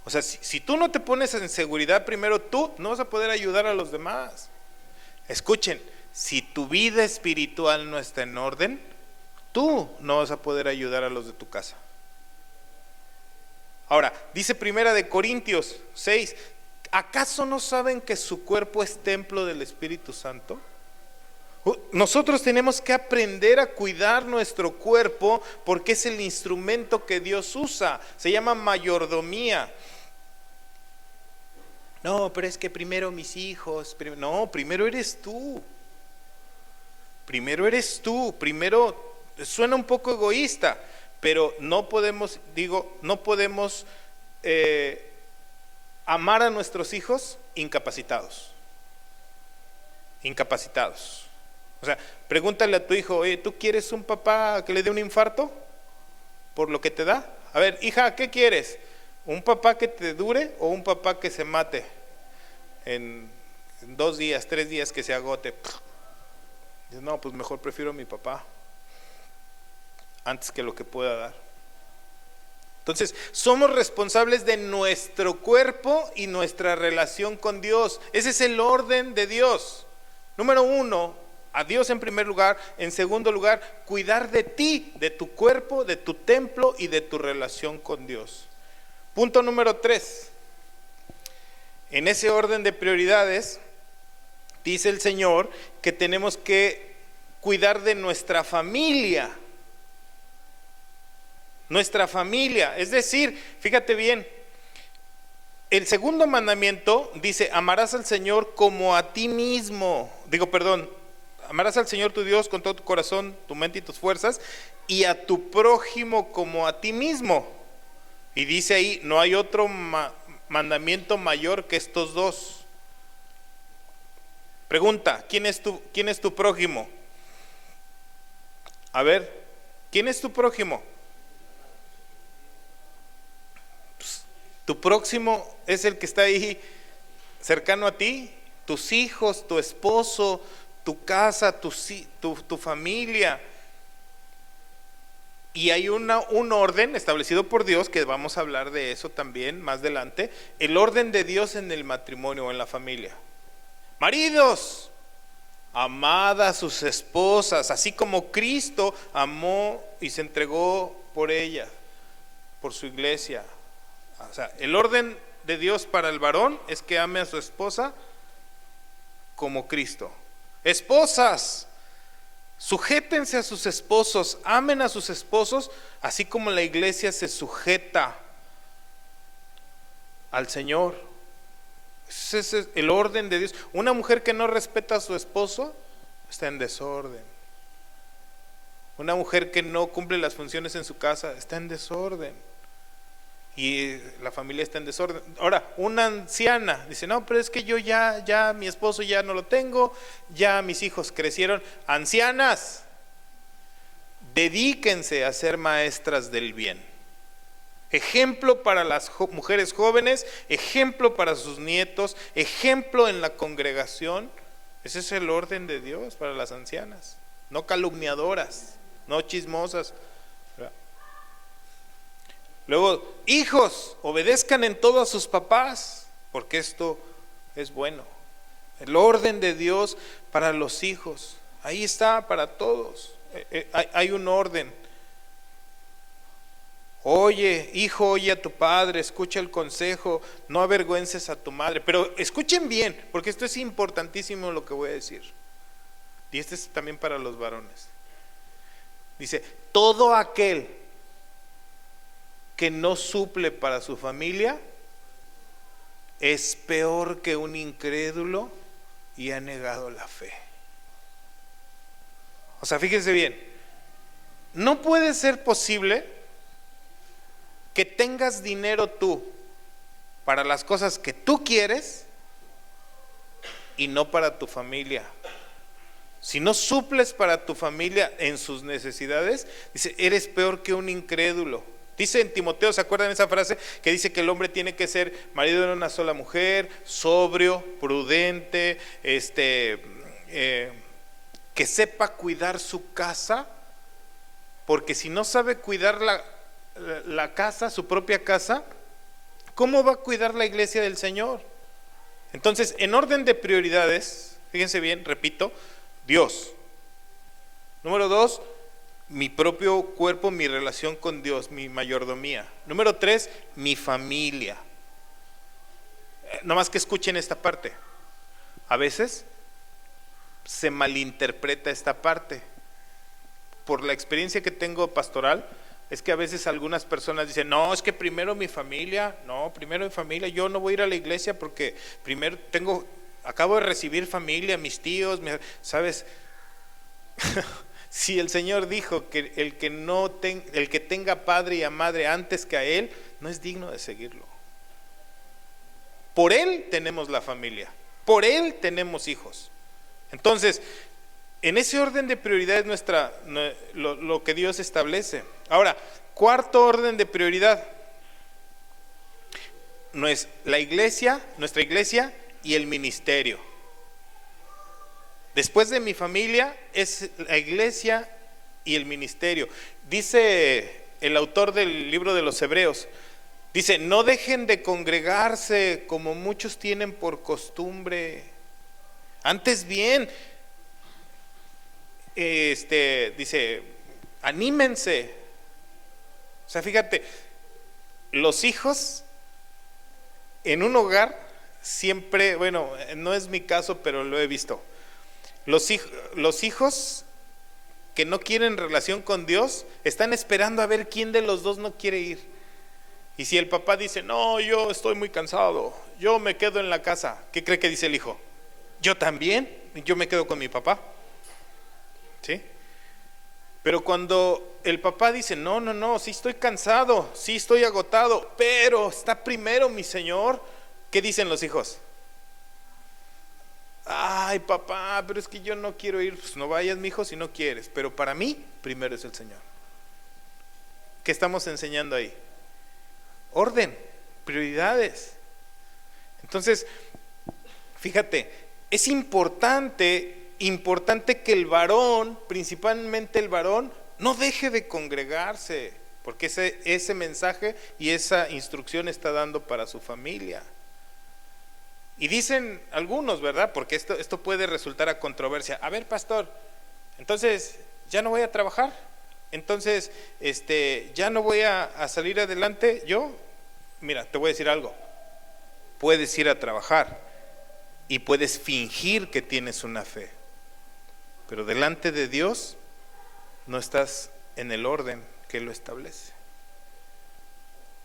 O sea, si tú no te pones en seguridad primero tú, no vas a poder ayudar a los demás. Escuchen, si tu vida espiritual no está en orden, tú no vas a poder ayudar a los de tu casa. Ahora, dice Primera de Corintios 6, ¿acaso no saben que su cuerpo es templo del Espíritu Santo? Nosotros tenemos que aprender a cuidar nuestro cuerpo porque es el instrumento que Dios usa. Se llama mayordomía. No, pero es que primero mis hijos. No, primero eres tú. Primero, suena un poco egoísta, pero no podemos amar a nuestros hijos incapacitados. O sea, pregúntale a tu hijo, oye, ¿tú quieres un papá que le dé un infarto por lo que te da? A ver, hija, ¿qué quieres? ¿Un papá que te dure o un papá que se mate en 2 días, 3 días, que se agote? Dices, no, pues mejor prefiero a mi papá antes que lo que pueda dar. Entonces, somos responsables de nuestro cuerpo y nuestra relación con Dios. Ese es el orden de Dios. Número 1, a Dios en primer lugar. En segundo lugar, cuidar de ti, de tu cuerpo, de tu templo y de tu relación con Dios. Punto número 3. En ese orden de prioridades, dice el Señor que tenemos que cuidar de nuestra familia. Nuestra familia, es decir, fíjate bien, el segundo mandamiento dice, amarás al Señor como a ti mismo. Amarás al Señor tu Dios con todo tu corazón, tu mente y tus fuerzas, y a tu prójimo como a ti mismo. Y dice ahí, no hay otro mandamiento mayor que estos dos. Pregunta, ¿quién es tu prójimo? A ver, ¿quién es tu prójimo? Tu próximo es el que está ahí cercano a ti, tus hijos, tu esposo, tu casa, tu familia. Y hay un orden establecido por Dios, que vamos a hablar de eso también más adelante, el orden de Dios en el matrimonio o en la familia. Maridos, amad a sus esposas, así como Cristo amó y se entregó por ella, por su iglesia. O sea, el orden de Dios para el varón es que ame a su esposa como Cristo. Esposas, sujétense a sus esposos, amen a sus esposos, así como la iglesia se sujeta al Señor. Ese es el orden de Dios. Una mujer que no respeta a su esposo está en desorden. Una mujer que no cumple las funciones en su casa está en desorden. Y la familia está en desorden. Ahora, una anciana dice, no, pero es que yo ya mi esposo ya no lo tengo, ya mis hijos crecieron. Ancianas, dedíquense a ser maestras del bien. Ejemplo para las mujeres jóvenes, ejemplo para sus nietos, ejemplo en la congregación. Ese es el orden de Dios para las ancianas. No calumniadoras, no chismosas. Luego, hijos, obedezcan en todo a sus papás, porque esto es bueno. El orden de Dios para los hijos, ahí está para todos. Hay un orden. Oye, hijo, oye a tu padre, escucha el consejo, no avergüences a tu madre. Pero escuchen bien, porque esto es importantísimo lo que voy a decir. Y este es también para los varones. Dice, todo aquel que no suple para su familia es peor que un incrédulo y ha negado la fe. O sea, fíjense bien, no puede ser posible que tengas dinero tú para las cosas que tú quieres y no para tu familia. Si no suples para tu familia en sus necesidades, dice, eres peor que un incrédulo. Dice en Timoteo, ¿se acuerdan de esa frase? Que dice que el hombre tiene que ser marido de una sola mujer, sobrio, prudente, que sepa cuidar su casa, porque si no sabe cuidar la casa, su propia casa, ¿cómo va a cuidar la iglesia del Señor? Entonces, en orden de prioridades, fíjense bien, repito, Dios. Número 2, mi propio cuerpo, mi relación con Dios, mi mayordomía. Número 3, mi familia. Nomás que escuchen esta parte. A veces se malinterpreta esta parte. Por la experiencia que tengo pastoral, es que a veces algunas personas dicen, no, es que primero mi familia, yo no voy a ir a la iglesia porque primero acabo de recibir familia, mis tíos, ¿sabes? Si el Señor dijo que el que tenga padre y a madre antes que a Él, no es digno de seguirlo. Por Él tenemos la familia, por Él tenemos hijos. Entonces, en ese orden de prioridades lo que Dios establece. Ahora, cuarto orden de prioridad, no es nuestra iglesia y el ministerio. Después de mi familia es la iglesia y el ministerio. Dice el autor del libro de los Hebreos, dice, no dejen de congregarse como muchos tienen por costumbre. Antes bien, dice, anímense. O sea, fíjate, los hijos en un hogar siempre, bueno, no es mi caso, pero lo he visto. Los hijos que no quieren relación con Dios están esperando a ver quién de los dos no quiere ir. Y si el papá dice, no, yo estoy muy cansado, yo me quedo en la casa, ¿qué cree que dice el hijo? Yo también, yo me quedo con mi papá. ¿Sí? Pero cuando el papá dice, no, sí estoy cansado, sí estoy agotado, pero está primero mi Señor, ¿qué dicen los hijos? Ay, papá, pero es que yo no quiero ir. Pues no vayas, mijo, si no quieres, pero para mí primero es el Señor. ¿Qué estamos enseñando ahí? Orden, prioridades. Entonces, fíjate, es importante que el varón, principalmente el varón, no deje de congregarse, porque ese mensaje y esa instrucción está dando para su familia. Y dicen algunos, ¿verdad? Porque esto puede resultar a controversia. A ver, pastor, entonces ya no voy a trabajar, entonces ya no voy a salir adelante. Mira, te voy a decir algo. Puedes ir a trabajar y puedes fingir que tienes una fe, pero delante de Dios no estás en el orden que Él lo establece.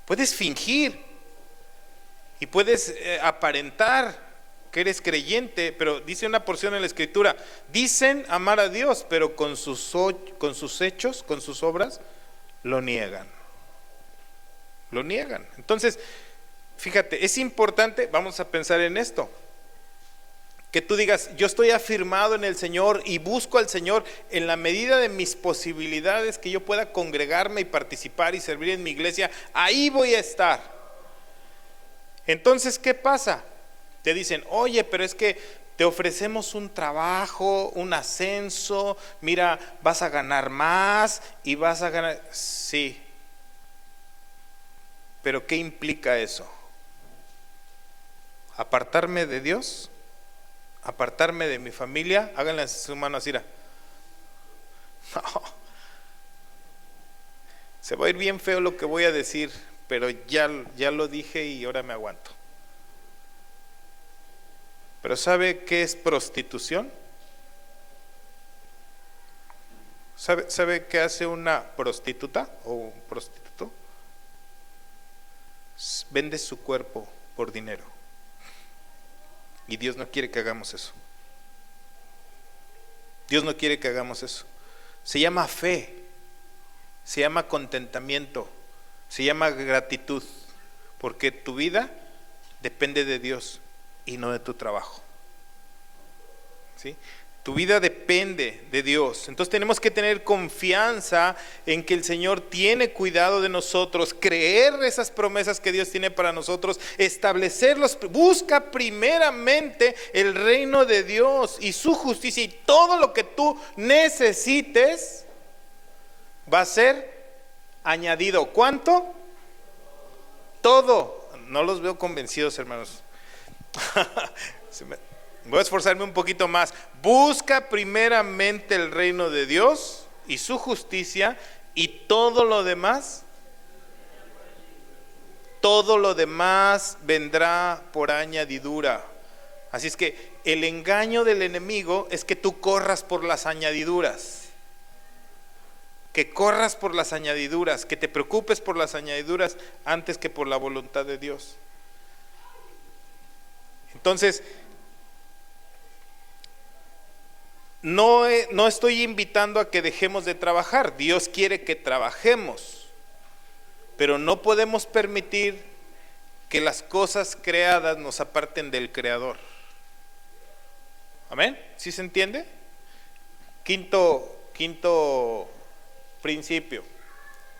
Puedes fingir y puedes aparentar que eres creyente, pero dice una porción en la Escritura, dicen amar a Dios, pero con sus hechos, con sus obras, lo niegan. Lo niegan. Entonces, fíjate, es importante, vamos a pensar en esto, que tú digas, yo estoy afirmado en el Señor y busco al Señor en la medida de mis posibilidades, que yo pueda congregarme y participar y servir en mi iglesia, ahí voy a estar. Entonces, ¿qué pasa? Te dicen, oye, pero es que te ofrecemos un trabajo, un ascenso, mira, vas a ganar más y vas a ganar, sí, pero ¿qué implica eso? ¿Apartarme de Dios? ¿Apartarme de mi familia? Háganle a su mano así. No. Se va a ir bien feo lo que voy a decir, pero ya lo dije y ahora me aguanto. ¿Pero sabe qué es prostitución? ¿Sabe qué hace una prostituta o un prostituto? Vende su cuerpo por dinero. Y Dios no quiere que hagamos eso. Dios no quiere que hagamos eso. Se llama fe, se llama contentamiento, se llama gratitud, porque tu vida depende de Dios y no de tu trabajo. ¿Sí? Tu vida depende de Dios. Entonces tenemos que tener confianza en que el Señor tiene cuidado de nosotros, creer esas promesas que Dios tiene para nosotros, establecerlos. Busca primeramente el reino de Dios y su justicia, y todo lo que tú necesites va a ser añadido. ¿Cuánto? Todo. No los veo convencidos, hermanos. Voy a esforzarme un poquito más. Busca primeramente el reino de Dios y su justicia, y todo lo demás vendrá por añadidura. Así es que el engaño del enemigo es que tú corras por las añadiduras. Que corras por las añadiduras, que te preocupes por las añadiduras antes que por la voluntad de Dios. Entonces, no estoy invitando a que dejemos de trabajar. Dios quiere que trabajemos, pero no podemos permitir que las cosas creadas nos aparten del Creador. ¿Amén? ¿Sí se entiende? Quinto principio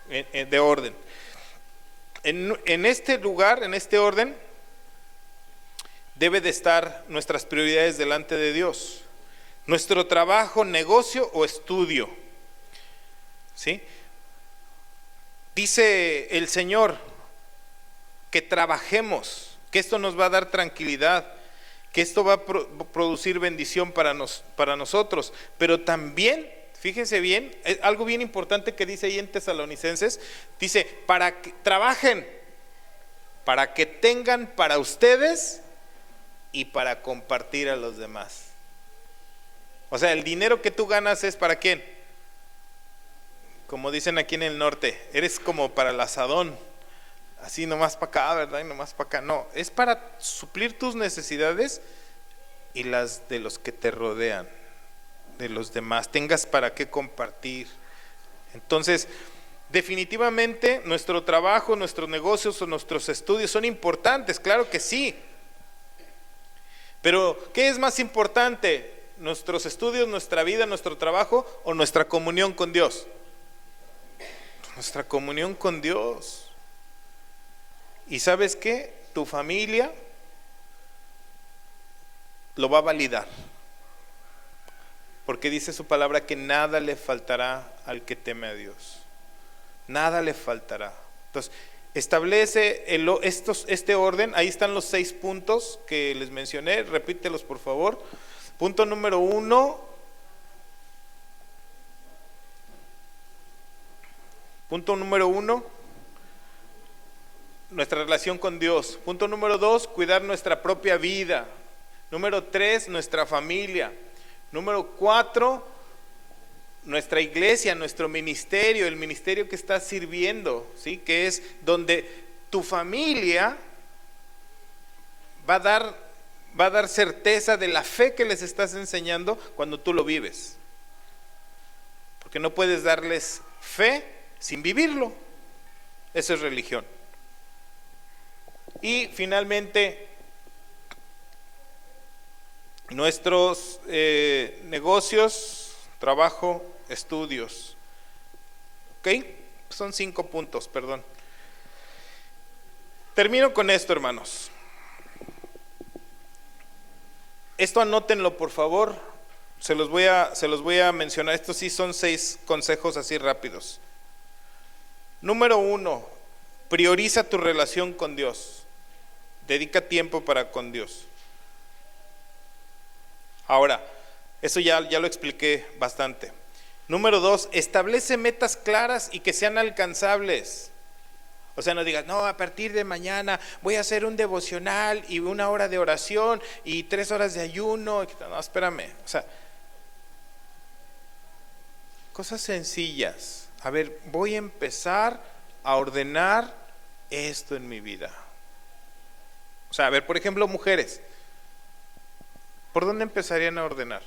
de orden. En este lugar, en este orden, debe de estar nuestras prioridades delante de Dios. Nuestro trabajo, negocio o estudio. ¿Sí? Dice el Señor que trabajemos, que esto nos va a dar tranquilidad, que esto va a producir bendición para nosotros, pero también, fíjense bien, algo bien importante que dice ahí en Tesalonicenses, dice, para que trabajen, para que tengan para ustedes y para compartir a los demás. O sea, el dinero que tú ganas es ¿para quién? Como dicen aquí en el norte, eres como para el asadón, así nomás para acá, ¿verdad? Y nomás para acá. No, es para suplir tus necesidades y las de los que te rodean, de los demás, tengas para qué compartir. Entonces, definitivamente nuestro trabajo, nuestros negocios o nuestros estudios son importantes, claro que sí. Pero, ¿qué es más importante? ¿Nuestros estudios, nuestra vida, nuestro trabajo o nuestra comunión con Dios? Nuestra comunión con Dios. ¿Y sabes qué? Tu familia lo va a validar, porque dice su palabra que nada le faltará al que teme a Dios. Nada le faltará. Entonces, establece este orden. Ahí están los 6 puntos que les mencioné. Repítelos, por favor. Punto número 1. Punto número 1, nuestra relación con Dios. Punto número 2, cuidar nuestra propia vida. Número 3, nuestra familia. Número 4, nuestra iglesia, nuestro ministerio, el ministerio que estás sirviendo, ¿sí? Que es donde tu familia va va a dar certeza de la fe que les estás enseñando cuando tú lo vives. Porque no puedes darles fe sin vivirlo. Eso es religión. Y finalmente, nuestros negocios, trabajo, estudios. ¿Ok? Son 5 puntos, perdón. Termino con esto, hermanos. Esto anótenlo, por favor. Se los voy a mencionar. Estos sí son 6 consejos así rápidos. Número 1, prioriza tu relación con Dios. Dedica tiempo para con Dios. Ahora, eso ya lo expliqué bastante. Número 2, establece metas claras y que sean alcanzables. O sea, no digas, no, a partir de mañana voy a hacer un devocional y 1 hora de oración y 3 horas de ayuno. No, espérame. O sea, cosas sencillas. A ver, voy a empezar a ordenar esto en mi vida. O sea, a ver, por ejemplo, mujeres, ¿por dónde empezarían a ordenar?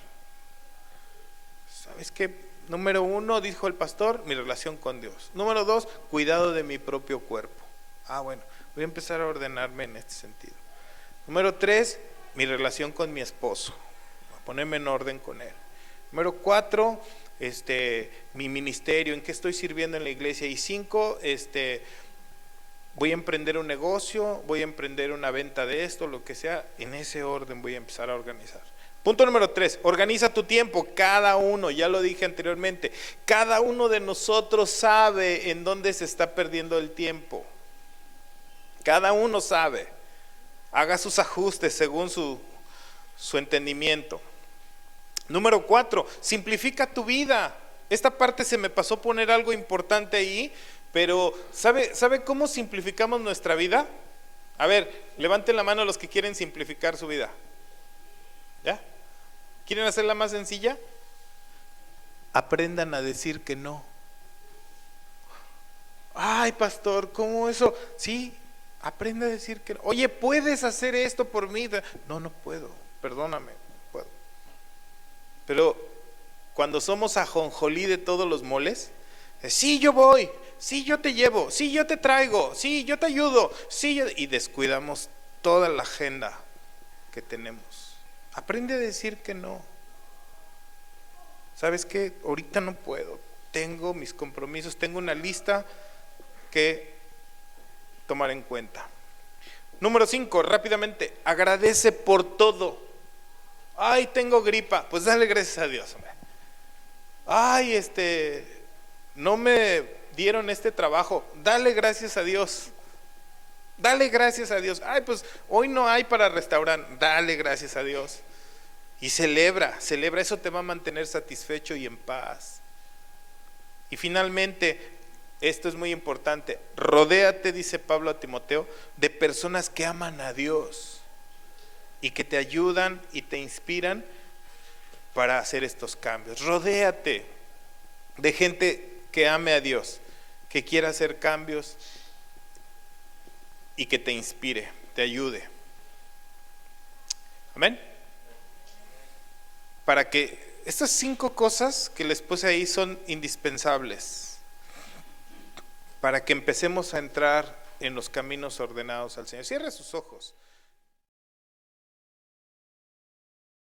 ¿Sabes qué? Número 1, dijo el pastor, mi relación con Dios. Número 2, cuidado de mi propio cuerpo. Bueno, voy a empezar a ordenarme en este sentido. Número 3, mi relación con mi esposo, a ponerme en orden con él. Número 4, mi ministerio, en qué estoy sirviendo en la iglesia. Y 5, voy a emprender un negocio, voy a emprender una venta de esto, lo que sea. En ese orden voy a empezar a organizar. Punto número 3, organiza tu tiempo. Cada uno, ya lo dije anteriormente, cada uno de nosotros sabe en dónde se está perdiendo el tiempo. Cada uno sabe. Haga sus ajustes según su entendimiento. Número 4, simplifica tu vida. Esta parte se me pasó poner algo importante ahí, pero ¿sabe cómo simplificamos nuestra vida? A ver, levanten la mano los que quieren simplificar su vida. ¿Ya? ¿Quieren hacerla más sencilla? Aprendan a decir que no. Ay, pastor, ¿cómo eso? Sí, aprenda a decir que no. Oye, ¿puedes hacer esto por mí? No puedo, perdóname, no puedo. Pero cuando somos ajonjolí de todos los moles, sí, yo voy, sí, yo te llevo, sí, yo te traigo, sí, yo te ayudo, sí, y descuidamos toda la agenda que tenemos. Aprende a decir que no. ¿Sabes qué? Ahorita no puedo. Tengo mis compromisos, tengo una lista que tomar en cuenta. Número 5, rápidamente, agradece por todo. Ay, tengo gripa, pues dale gracias a Dios, hombre. Ay, no me dieron este trabajo, dale gracias a Dios. Dale gracias a Dios. Ay, pues hoy no hay para restaurar. Dale gracias a Dios. Y celebra, eso te va a mantener satisfecho y en paz. Y finalmente, esto es muy importante, rodéate, dice Pablo a Timoteo, de personas que aman a Dios y que te ayudan y te inspiran para hacer estos cambios. Rodéate de gente que ame a Dios, que quiera hacer cambios y que te inspire, te ayude. Amén. Para que estas 5 cosas que les puse ahí son indispensables para que empecemos a entrar en los caminos ordenados al Señor. Cierre sus ojos.